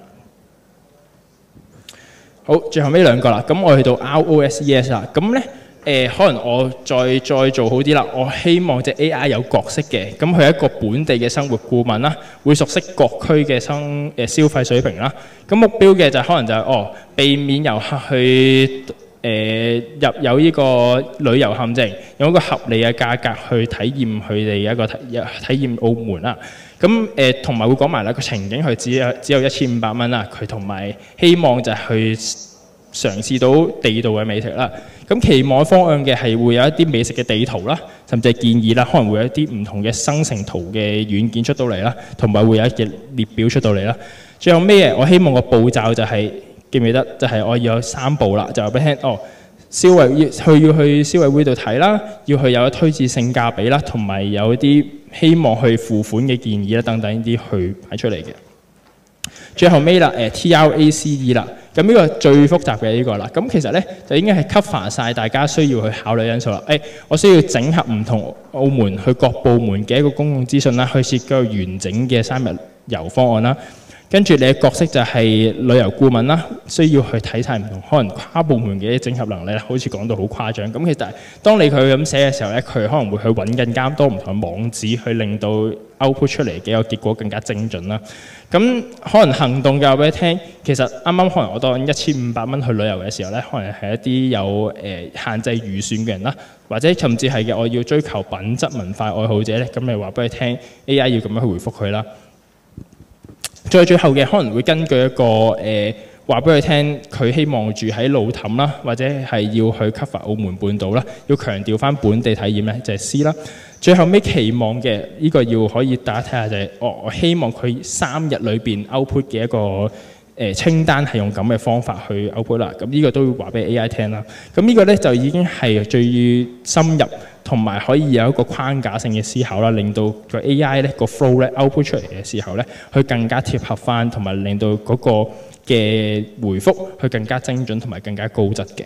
好，最後尾2個啦，咁我去到 ROSES 啦，咁咧可能我再做好啲啦，我希望隻 AI 有角色嘅，咁佢係一個本地嘅生活顧問啦，會熟悉各區嘅消費水平啦，咁目標嘅就可能就係避免遊客去入有呢個旅遊陷阱，用一個合理嘅價格去體驗佢哋一個體驗澳門啦。咁同埋會講埋啦，個情景佢只有1500蚊啦，佢同埋希望就係去嘗試到地道嘅美食啦。咁期望方案嘅係會有一啲美食嘅地圖啦，甚至係建議啦，可能會有一啲唔同嘅生成圖嘅軟件出到嚟啦，同埋會有一嘅列表出到嚟啦。最後尾我希望個步驟就係、記唔記得？就係我要有3步啦，就話俾你聽消委要去消委會度睇啦，要去有推薦性價比啦，同埋有啲希望去付款嘅建議啦，等等呢啲去擺出嚟嘅。最後尾啦，TRACE 啦，咁呢個最複雜嘅呢個啦，咁其實咧就應該係 cover 晒大家需要去考慮因素啦。我需要整合唔同澳門去各部門嘅一個公共資訊啦，去設計個完整嘅3日遊方案啦。跟住你嘅角色就係旅遊顧問啦，需要去睇晒唔同可能跨部門嘅整合能力啦，好似講到好誇張。咁其實當你佢咁寫嘅時候咧，佢可能會去揾更加多唔同嘅網址，去令到 output 出嚟嘅一個結果更加精準啦。咁可能行動嘅話俾你聽，其實啱啱可能我當1500蚊去旅遊嘅時候咧，可能係一啲有限制預算嘅人啦，或者甚至係嘅我要追求品質文化愛好者咧，咁你話俾佢聽 AI 要咁樣去回覆佢啦。最後嘅可能會根據一個話俾佢聽，佢希望住喺路氹啦，或者係要去 cover 澳門半島啦，要強調翻本地體驗咧，就係 C 啦。最後尾期望嘅呢個要可以大家睇下就係、我希望佢3日裏邊 output 嘅一個清單係用咁嘅方法去 output 啦。咁呢個都會話俾 AI 聽啦。咁呢個咧就已經係最深入同埋可以有一個框架性嘅思考啦，令到個 AI 咧個 flow 咧 output 出嚟嘅時候咧，佢更加貼合翻，同埋令到嗰個嘅回覆佢更加精準同埋更加高質嘅。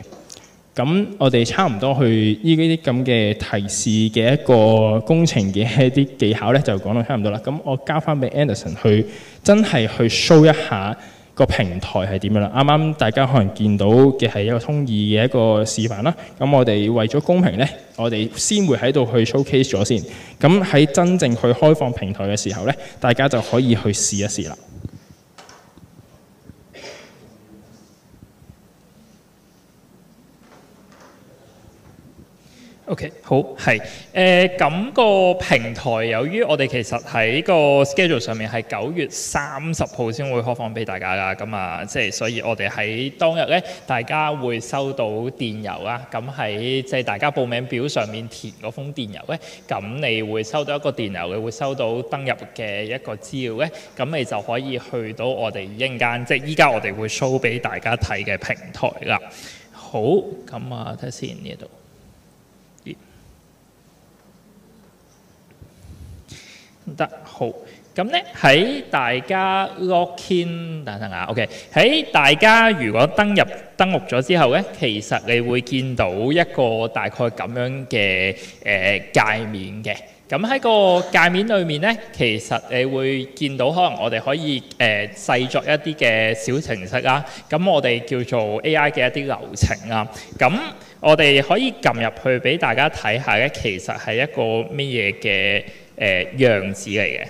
咁我哋差唔多去呢啲咁嘅提示嘅一個工程嘅一啲技巧咧，就講到差唔多啦。咁我交翻俾 Anderson 去真係去 show 一下個平台係點樣啦。啱啱大家可能見到嘅係一個通義嘅一個示範啦。咁我哋為咗公平咧，我哋先會喺度去 showcase 咗先。咁喺真正去開放平台嘅時候咧，大家就可以去試一試啦。OK， 好，係咁個平台，由於我哋其實喺個 schedule 上面係9月30號先會開放俾大家㗎，咁啊，即係所以我哋喺當日咧，大家會收到電郵啦，咁喺即係大家報名表上面填嗰封電郵咧，咁你會收到一個電郵，你會收到登入嘅一個資料咧，咁你就可以去到我哋一陣間，即係依家我哋會 show 俾大家睇嘅平台啦。好，咁啊，睇下先呢度。得好，咁咧喺大家 login 等等啊 ，OK， 喺大家如果登錄咗之後咧，其實你會見到一個大概咁樣嘅界面嘅。咁喺個界面裏面咧，其實你會見到可能我哋可以製作一啲嘅小程式啦。咁我哋叫做 AI 嘅一啲流程啦。咁我哋可以撳入去俾大家睇下咧，其實係一個乜嘢嘅樣子嚟嘅。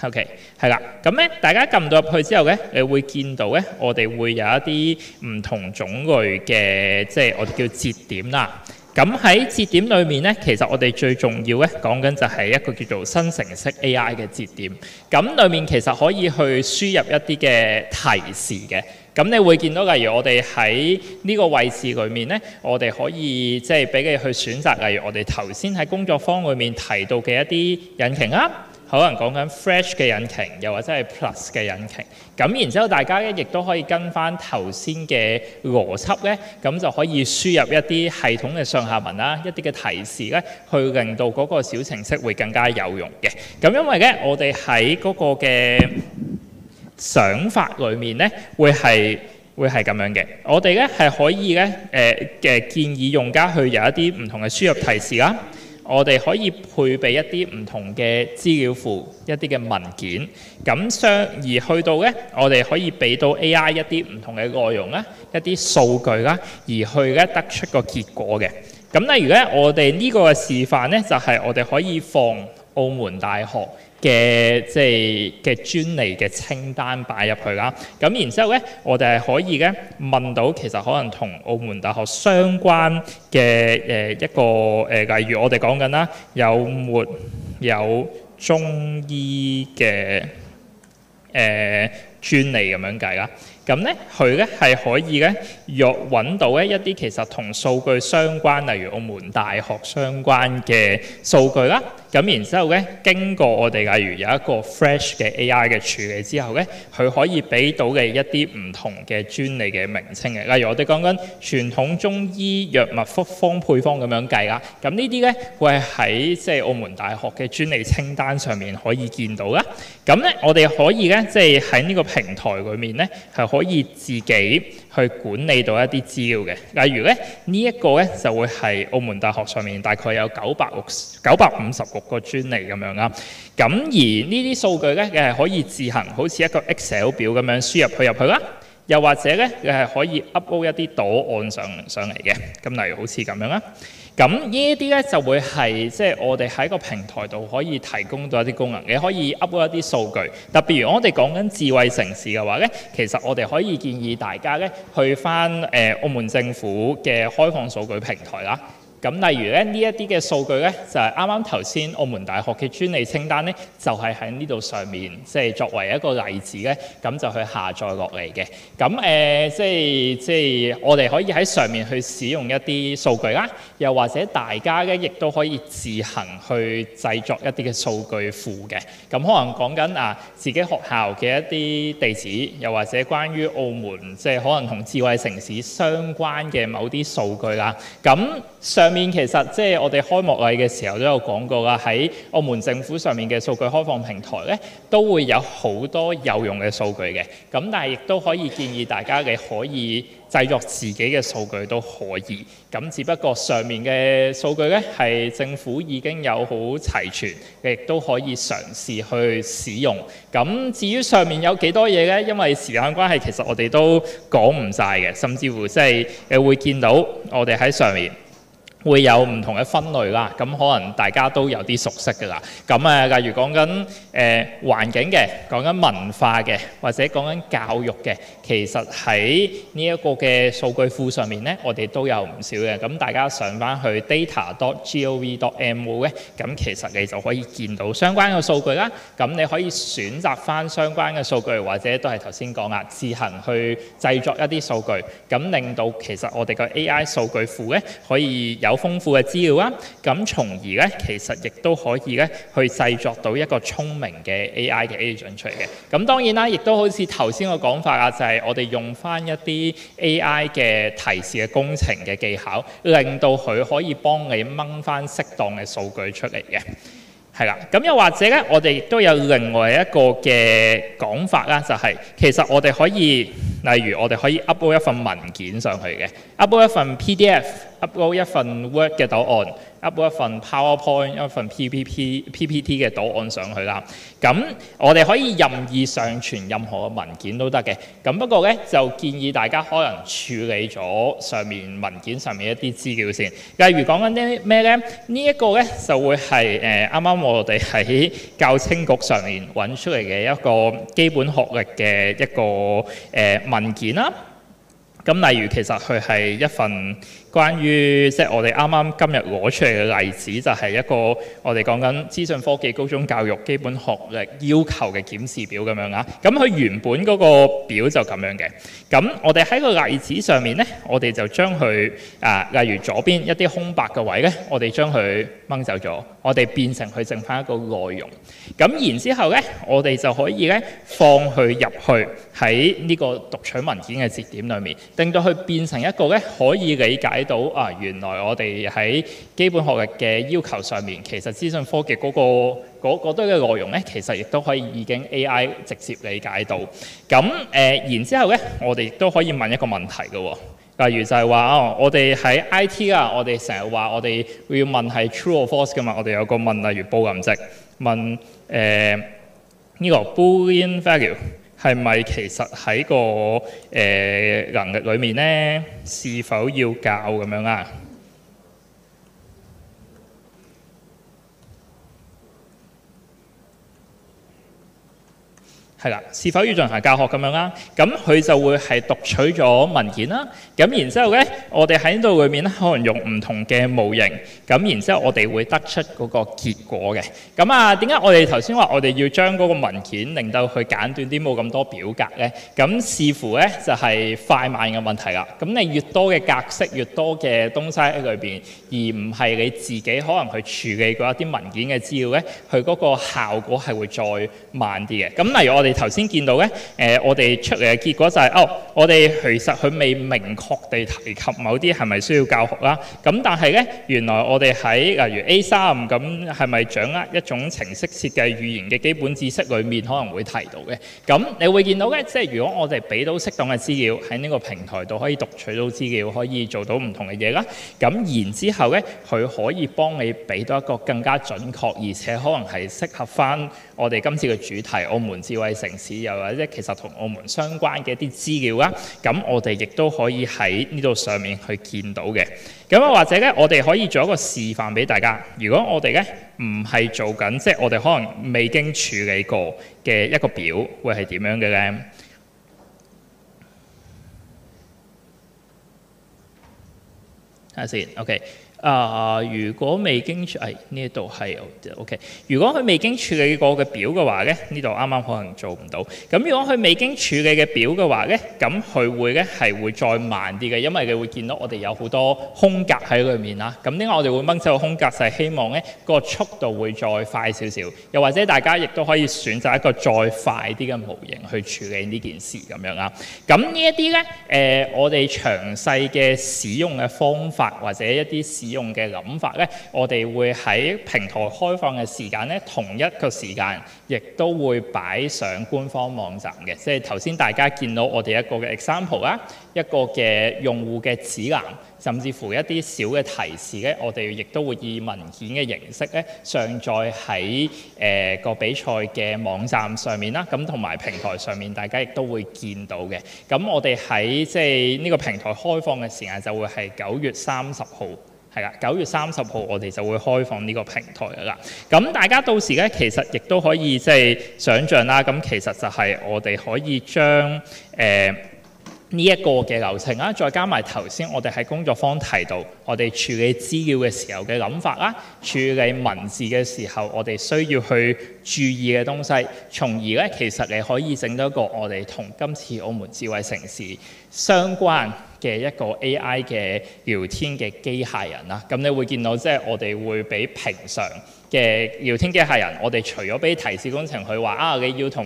OK， 係啦。咁咧，大家撳到入去之後咧，你會見到咧，我哋會有一啲唔同種類嘅，即係我哋叫節點啦。咁喺節點裏面咧，其實我哋最重要咧講緊就係一個叫做生成式 AI 嘅節點。咁裏面其實可以去輸入一啲嘅提示嘅。咁你會見到，例如我哋喺呢個位置裏面咧，我哋可以即係俾你去選擇，例如我哋頭先喺工作坊裏面提到嘅一啲引擎啦。可能講緊 Flash 嘅引擎，又或者係 Plus 嘅引擎。咁然之後，大家咧亦都可以跟翻頭先嘅邏輯咧，咁就可以輸入一啲系統嘅上下文啦，一啲嘅提示咧，去令到嗰個小程式會更加有用嘅。咁因為咧，我哋喺嗰個嘅想法裏面咧，會係咁樣嘅。我哋咧係可以咧嘅建議用家去有一啲唔同嘅輸入提示啦。我哋可以配備一啲唔同嘅資料庫，一啲嘅文件。咁而去到咧，我哋可以俾到 AI 一啲唔同嘅內容啦，一啲數據啦，而去咧得出個結果嘅。咁例如咧，我哋呢個示範咧，就係我哋可以放澳門大學嘅即係嘅專利嘅清單擺入去啦。咁然之後咧，我哋係可以咧問到其實可能同澳門大學相關嘅一個例如我哋講緊啦，有沒有中醫嘅專利咁樣計啦。咁咧佢咧係可以咧揾到咧一啲其實同數據相關，例如澳門大學相關嘅數據啦。咁然之後咧，經過我哋例如有一個 fresh 嘅 AI 嘅處理之後咧，佢可以俾到嘅一啲唔同嘅專利嘅名稱嘅。例如我哋講緊傳統中醫藥物複方配方咁樣計啦。咁呢啲咧會喺即係澳門大學嘅專利清單上面可以見到啦。咁咧我哋可以咧即係喺呢個平台裏面咧係可以自己去管理到一啲資料嘅。例如咧呢一個咧就會係澳門大學上面大概有956個專利咁樣啦。咁而呢啲數據咧係可以自行好似一個 Excel 表咁樣輸入去啦。又或者咧你係可以 upload 一啲檔案上嚟嘅。咁例如好似咁樣啦。咁呢一啲咧就會係即係我哋喺個平台度可以提供到一啲功能，你可以 upload 一啲數據。特別如我哋講緊智慧城市嘅話咧，其實我哋可以建議大家咧去返澳門政府嘅開放數據平台啦。咁例如咧呢一啲嘅數據咧就係啱啱頭先澳門大學嘅專利清單咧，就係喺呢度上面即係作為一個例子咧，咁就去下載落嚟嘅。咁即係我哋可以喺上面去使用一啲數據啦，又或者大家咧亦都可以自行去製作一啲嘅數據庫嘅。咁可能講緊自己學校嘅一啲地址，又或者關於澳門即係可能同智慧城市相關嘅某啲數據啦。咁上面其實即係我哋開幕禮嘅時候都有講過啦，喺澳門政府上面嘅數據開放平台咧，都會有好多有用嘅數據嘅。咁但係亦都可以建議大家你可以製作自己嘅數據都可以。咁只不過上面嘅數據咧係政府已經有好齊全，亦都可以嘗試去使用。咁至於上面有幾多嘢咧，因為時間關係，其實我哋都講唔晒嘅，甚至乎即係你會見到我哋喺上面會有唔同嘅分類啦，咁可能大家都有啲熟悉㗎啦。咁例如講緊環境嘅，講緊文化嘅，或者講緊教育嘅，其實喺呢一個嘅數據庫上面咧，我哋都有唔少嘅。咁大家上翻去 data.gov.mo 咧，咁其實你就可以見到相關嘅數據啦。咁你可以選擇翻相關嘅數據，或者都係頭先講啦，自行去製作一啲數據，咁令到其實我哋個 AI 數據庫咧可以有豐富嘅資料啦，咁從而咧其實亦都可以咧去製作到一個聰明嘅 AI 嘅 agent 出嚟嘅。咁當然啦，亦都好似頭先個講法啊，就係我哋用翻一啲 AI 嘅提示嘅工程嘅技巧，令到佢可以幫你掹翻適當嘅數據出嚟嘅。係啦，咁又或者咧，我哋亦都有另外一個嘅講法啦，就係其實我哋可以，例如我哋可以 upload 一份文件上去嘅 ，upload 一份 PDF。upload 一份 Word 嘅檔案 ，upload 一份 PowerPoint、一份 PPT 嘅檔案上去啦。咁我哋可以任意上傳任何嘅文件都得嘅。咁不過咧，就建議大家可能處理咗上面文件上面一啲資料先。例如講緊啲咩咧？呢一個咧就會係啱啱我哋喺教青局上面揾出嚟嘅一個基本學歷嘅一個文件啦。咁例如其實佢係一份關於即係我哋啱啱今日攞出嚟嘅例子，就係一個我哋講緊資訊科技高中教育基本學歷要求嘅檢視表咁樣啊。咁佢原本嗰個表就咁樣嘅。咁我哋喺個例子上面咧，我哋就將佢例如左邊一啲空白嘅位咧，我哋將佢掹走咗，我哋變成佢剩翻一個內容。咁然之後咧，我哋就可以咧放佢入去喺呢個讀取文件嘅節點裏面，令到佢變成一個咧可以理解到原來我哋喺基本學歷嘅要求上面，其實資訊科技嗰堆嘅內容咧，其實亦都可以已經 AI 直接理解到。咁然之後咧，我哋亦都可以問一個問題嘅喎。例如就係話我哋喺 IT 啊，我哋成日話我哋會要問係 true or false 㗎嘛。我哋有個問，例如布林值問呢個 Boolean value 係咪其實喺個能力裏面咧，是否要教咁樣啊？係係啦，是否要進行教學咁樣啦？咁佢就會係讀取咗文件啦。咁然之後咧，我哋喺呢度裏面咧，可能用唔同嘅模型。咁然之後，我哋會得出嗰個結果嘅。咁啊，點解我哋頭先話我哋要將嗰個文件令到佢簡短啲，冇咁多表格咧？咁視乎咧就係快慢嘅問題啦。咁你越多嘅格式，越多嘅東西喺裏邊，而唔係你自己可能去處理嗰一啲文件嘅資料咧，佢嗰個效果係會再慢啲嘅。咁例如我哋頭先見到咧，我哋出嚟嘅結果就係、我哋其實佢未明確地提及某啲係咪需要教學啦。咁但係咧，原來我哋喺例如 A3咁係咪掌握一種程式設計語言嘅基本知識裏面可能會提到嘅。咁你會見到咧，即係如果我哋俾到適當嘅資料喺呢個平台度可以讀取到資料，可以做到唔同嘅嘢啦。咁然之後咧，佢可以幫你俾到一個更加準確，而且可能係適合翻我哋今次嘅主題澳門智慧城市，又或者其實同澳門相關嘅一啲資料啦。咁我哋亦都可以喺呢度上面去見到嘅。咁啊，或者咧，我哋可以做一個示範俾大家。如果我哋咧唔係做緊，即係我哋可能未經處理過嘅一個表，會係點樣嘅咧？睇下先 ，OK。如果未經處理，呢一度係 OK。如果佢未經處理過嘅表嘅話咧，呢度啱啱可能做唔到。咁如果佢未經處理嘅表嘅話咧，咁佢會咧係會再慢啲嘅，因為你會見到我哋有好多空格喺裏面啦。咁點解我哋會掹走個空格？就係希望咧個速度會再快少少，又或者大家亦都可以選擇一個再快啲嘅模型去處理呢件事咁樣啦。咁呢一啲咧，我哋詳細嘅使用嘅方法或者一啲使用嘅諗法咧，我哋會喺平台開放嘅時間咧，同一個時間亦都會擺上官方網站嘅。即係頭先大家見到我哋一個嘅 example 啦，一個嘅用戶嘅指南，甚至乎一啲小嘅提示咧，我哋亦都會以文件嘅形式咧上載喺個比賽嘅網站上面啦。咁同埋平台上面，大家亦都會見到嘅。咁我哋喺即係呢個平台開放嘅時間就會係9月30號。係啦，9月30號我哋就會開放呢個平台㗎啦。咁大家到時咧，其實亦都可以即係想像啦。咁其實就係我哋可以將呢一個嘅流程啦，再加埋頭先我哋喺工作坊提到，我哋處理資料嘅時候嘅諗法啦，處理文字嘅時候我哋需要去注意嘅東西，從而咧其實你可以整到一個我哋同今次澳門智慧城市相關嘅一個 AI 嘅聊天嘅機械人啦。咁你會見到即係我哋會比平常嘅聊天機械人，我哋除咗俾提示工程佢話你要同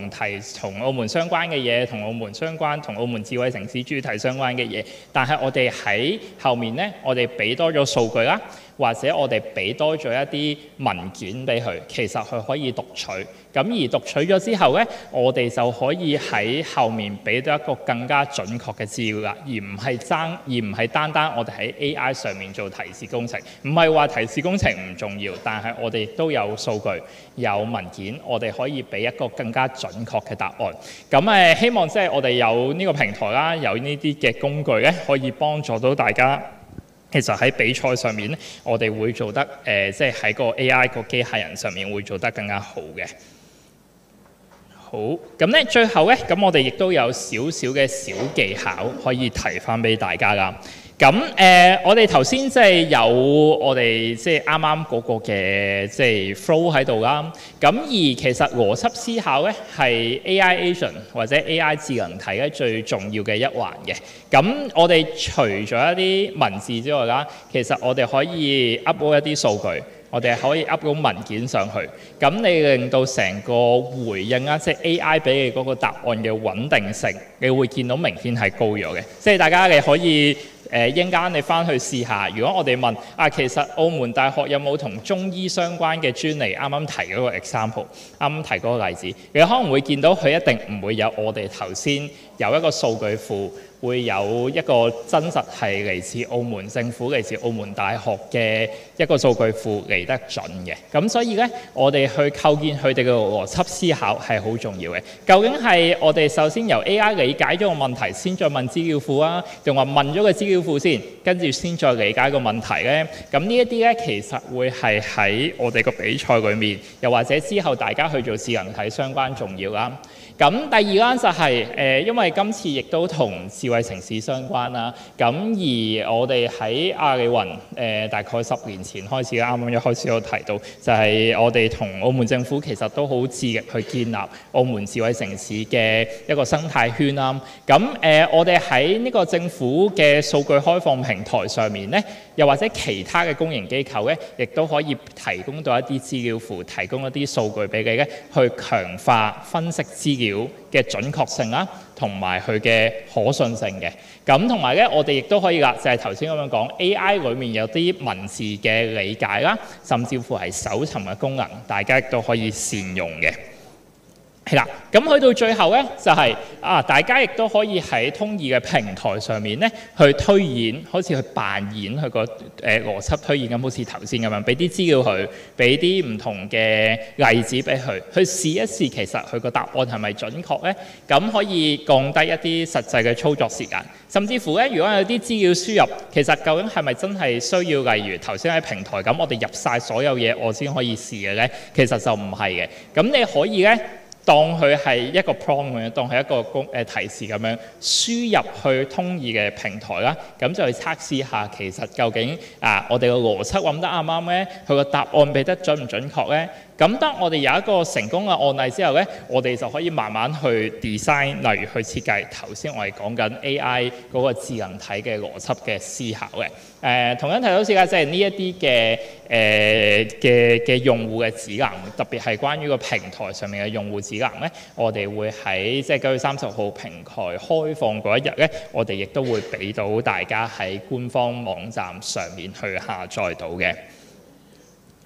澳門相關嘅嘢，同澳門相關，同澳門智慧城市主題相關嘅嘢，但係我哋喺後面咧，我哋俾多咗數據啦，或者我哋俾多咗一啲文件俾佢，其實佢可以讀取。咁而讀取咗之後咧，我哋就可以喺後面俾到一個更加準確嘅資料啦，而唔係單單我哋喺 AI 上面做提示工程。唔係話提示工程唔重要，但係我哋都有數據、有文件，我哋可以俾一個更加準確嘅答案。咁希望即係我哋有呢個平台啦，有呢啲嘅工具咧，可以幫助到大家。其實喺比賽上面咧，我哋會做得即係喺個 AI 個機械人上面會做得更加好嘅。好，咁咧最後咧，咁我哋亦都有少少嘅小技巧可以提翻俾大家㗎。咁我哋頭先即係有我哋即係啱啱嗰個嘅即係 flow 喺度啦。咁而其實邏輯思考咧係 AI agent 或者 AI 智能體咧最重要嘅一環嘅。咁我哋除咗一啲文字之外啦，其實我哋可以 upload 一啲數據。我哋可以 upload 文件上去，咁你令到成個回應啦，即係 AI 俾你嗰個答案嘅穩定性，你會見到明顯係高咗嘅。即係大家你可以一陣間你翻去試下，如果我哋問其實澳門大學有冇同中醫相關嘅專利？啱啱提嗰個 example， 啱啱提嗰個例子，你可能會見到佢一定唔會有我哋頭先有一個數據庫。會有一個真實係嚟自澳門政府、嚟自澳門大學嘅一個數據庫嚟得準嘅。咁所以咧，我哋去構建佢哋嘅邏輯思考係好重要嘅。究竟係我哋首先由 AI 理解咗個問題，先再問資料庫啊，定話問咗個資料庫先，跟住先再理解個問題咧？咁呢一啲咧，其實會係喺我哋個比賽裏面，又或者之後大家去做智能體相關重要啦。咁第二啦就係、因為今次亦都同智慧城市相關啦。咁而我哋喺亞利雲大概10年前開始啦，啱啱一開始有提到，就係、我哋同澳門政府其實都好致力去建立澳門智慧城市嘅一個生態圈啦。咁我哋喺呢個政府嘅數據開放平台上面咧，又或者其他嘅公營機構咧，亦都可以提供到一啲資料庫，提供一啲數據俾你咧，去強化分析資料嘅準確性啦，同埋佢嘅可信性嘅。咁同埋咧，我哋亦都可以啦，就係頭先咁樣講 AI 裏面有啲文字嘅理解啦，甚至乎係搜尋嘅功能，大家亦都可以善用嘅。係啦，咁去到最後咧，就係、大家亦都可以喺通義嘅平台上面咧，去推演，好似去扮演佢個邏輯推演咁，好似頭先咁樣，俾啲資料佢，俾啲唔同嘅例子俾佢，去試一試其實佢個答案係咪準確咧？咁可以降低一啲實際嘅操作時間，甚至乎咧，如果有啲資料輸入，其實究竟係咪真係需要？例如頭先喺平台咁，我哋入晒所有嘢，我先可以試嘅咧，其實就唔係嘅。咁你可以咧，當佢係一個 prompt 咁樣，當係一個提示咁樣輸入去通義嘅平台啦，咁就去測試下其實究竟我哋個邏輯諗得啱唔啱咧？佢個答案俾得準唔準確咧？咁當我哋有一個成功嘅案例之後咧，我哋就可以慢慢去 design，例如去設計頭先我哋講緊 AI 嗰個智能體嘅邏輯嘅思考嘅。同樣提到設計即係呢一啲嘅用戶嘅指南，特別係關於個平台上面嘅用戶指南咧，我哋會喺即係9月30號平台開放嗰一日咧，我哋亦都會俾到大家喺官方網站上面去下載到嘅。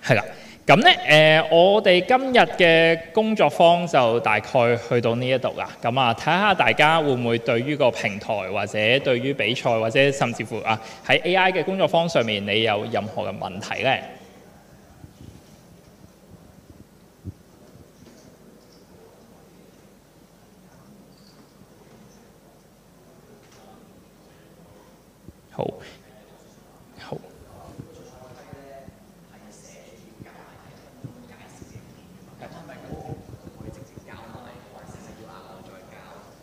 係啦。咁咧，我哋今日嘅工作坊就大概去到呢一度啦。咁睇下大家會唔會對於個平台或者對於比賽或者甚至乎喺 AI 嘅工作坊上面，你有任何嘅問題咧？好。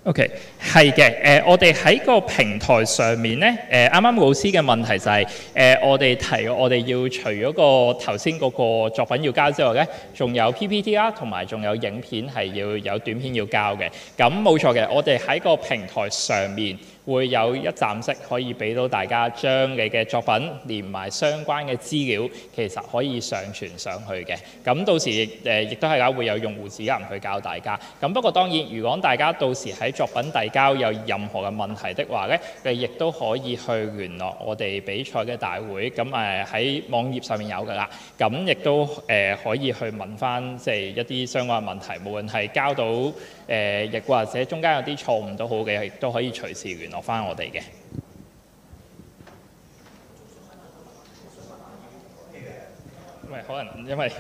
OK， 係嘅，我哋喺個平台上面咧，啱啱老師嘅問題就係、我哋提我哋要除咗個頭先嗰個作品要交之外咧，仲有 PPT 啦，同埋仲有影片係要有短片要交嘅。咁冇錯嘅，我哋喺個平台上面會有一站式可以俾到大家將你嘅作品連埋相關嘅資料，其實可以上傳上去嘅。咁到時亦都係啦，會有用戶指南去教大家。咁不過當然，如果大家到時喺作品遞交有任何嘅問題的話咧，你亦都可以去聯絡我哋比賽嘅大會。咁喺網頁上面有㗎啦。咁亦都可以去問翻即係一啲相關嘅問題，無論係交到亦或者中間有啲錯誤都好嘅，亦都可以隨時聯絡翻我哋嘅。可能因為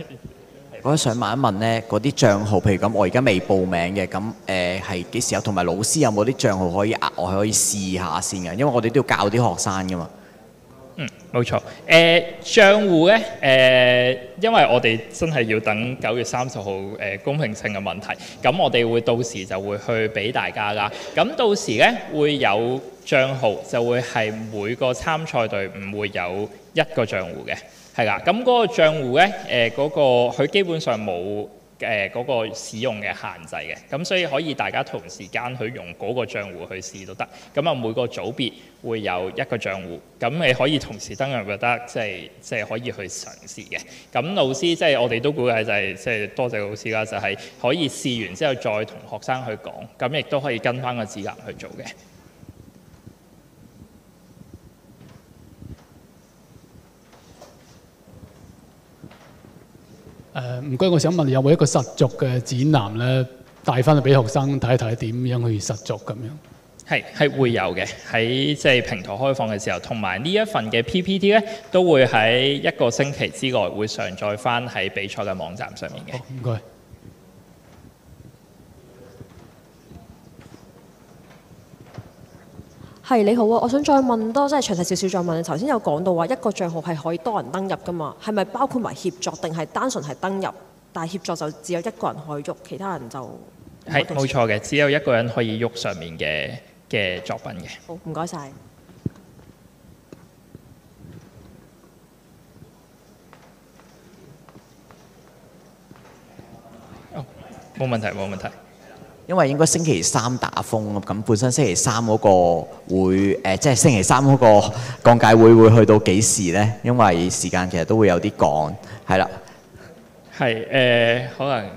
我想問一問咧，嗰啲帳號，譬如咁，我而家未報名嘅，咁係幾時有？同埋老師有冇啲帳號可以額外可以試下先嘅？因為我哋都要教啲學生噶嘛。冇錯。帳戶咧，因為我哋真係要等9月30號公平性嘅問題，咁我哋會到時就會去俾大家啦。咁到時咧會有帳號，就會係每個參賽隊伍會有一個帳戶嘅。係啦，咁嗰個帳戶咧，佢基本上冇嗰個使用嘅限制嘅，咁所以可以大家同時間去用嗰個帳戶去試都得。咁每個組別會有一個帳戶，咁你可以同時登入就得，即係可以去嘗試嘅。咁老師即係我哋都估計就係即係多謝老師啦，就係可以試完之後再同學生去講，咁亦都可以跟翻個指南去做嘅。唔該，我想問你有冇一個實作嘅展覽咧，帶翻去俾學生睇一睇點樣去實作咁樣？係會有嘅，喺即係平台開放嘅時候，同埋呢一份嘅 PPT 咧，都會喺1個星期之內會上載翻喺比賽嘅網站上面嘅。唔該。係你好啊，我想再問多，即係詳細少少再問你。頭先有講到話一個帳號係可以多人登入㗎嘛？係咪包括埋協作，定係單純係登入，但係協作就只有一個人可以喐，其他人就係冇錯嘅，只有一個人可以喐上面嘅作品嘅。好，唔該晒。哦，冇問題，冇問題。因為應該星期三打風咁本身星期三嗰個會即係星期三嗰個講解會去到幾時呢？因為時間其實都會有啲趕，係啦。係可能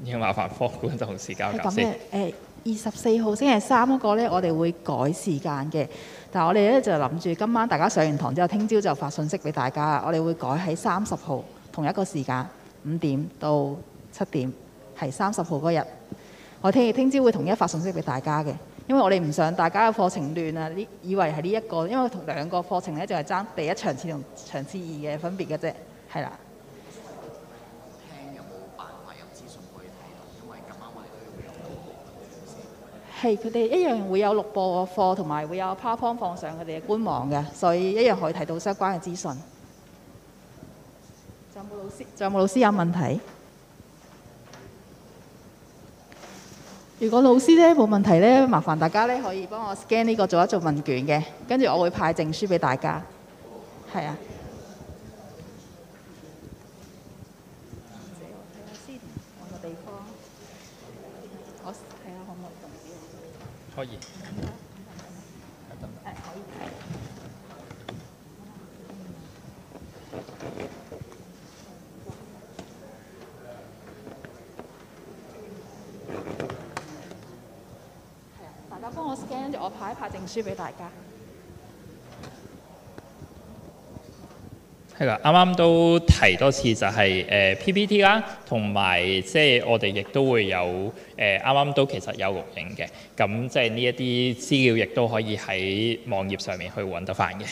要麻煩科管同事交夾先。 24號星期三嗰個咧，我哋會改時間嘅，但係我哋咧就諗住今晚大家上完堂之後，聽朝就發信息俾大家。我哋會改喺30號同一個時間5點到7點，係30號嗰日。我聽朝會統一發信息俾大家嘅，因為我哋唔想大家嘅課程亂啊，以為係呢一個，因為同兩個課程咧就係爭第一場次同場次2嘅分別嘅啫，係啦。係，佢哋一樣會有錄播個課，同埋會有 PowerPoint 放上佢哋嘅官網嘅，所以一樣可以睇到相關嘅資訊。仲有冇老師有問題？如果老師咧冇問題咧，麻煩大家咧可以幫我 scan 呢個做一做問卷嘅，跟住我會派證書俾大家。係啊。可以。大家幫我 scan， 跟住我派一派證書俾大家。係啦，啱啱都提多次就係PPT 啦，同埋即係我哋亦都會有啱啱都其實有錄影嘅，咁即係呢一啲資料亦都可以喺網頁上面去揾得翻嘅。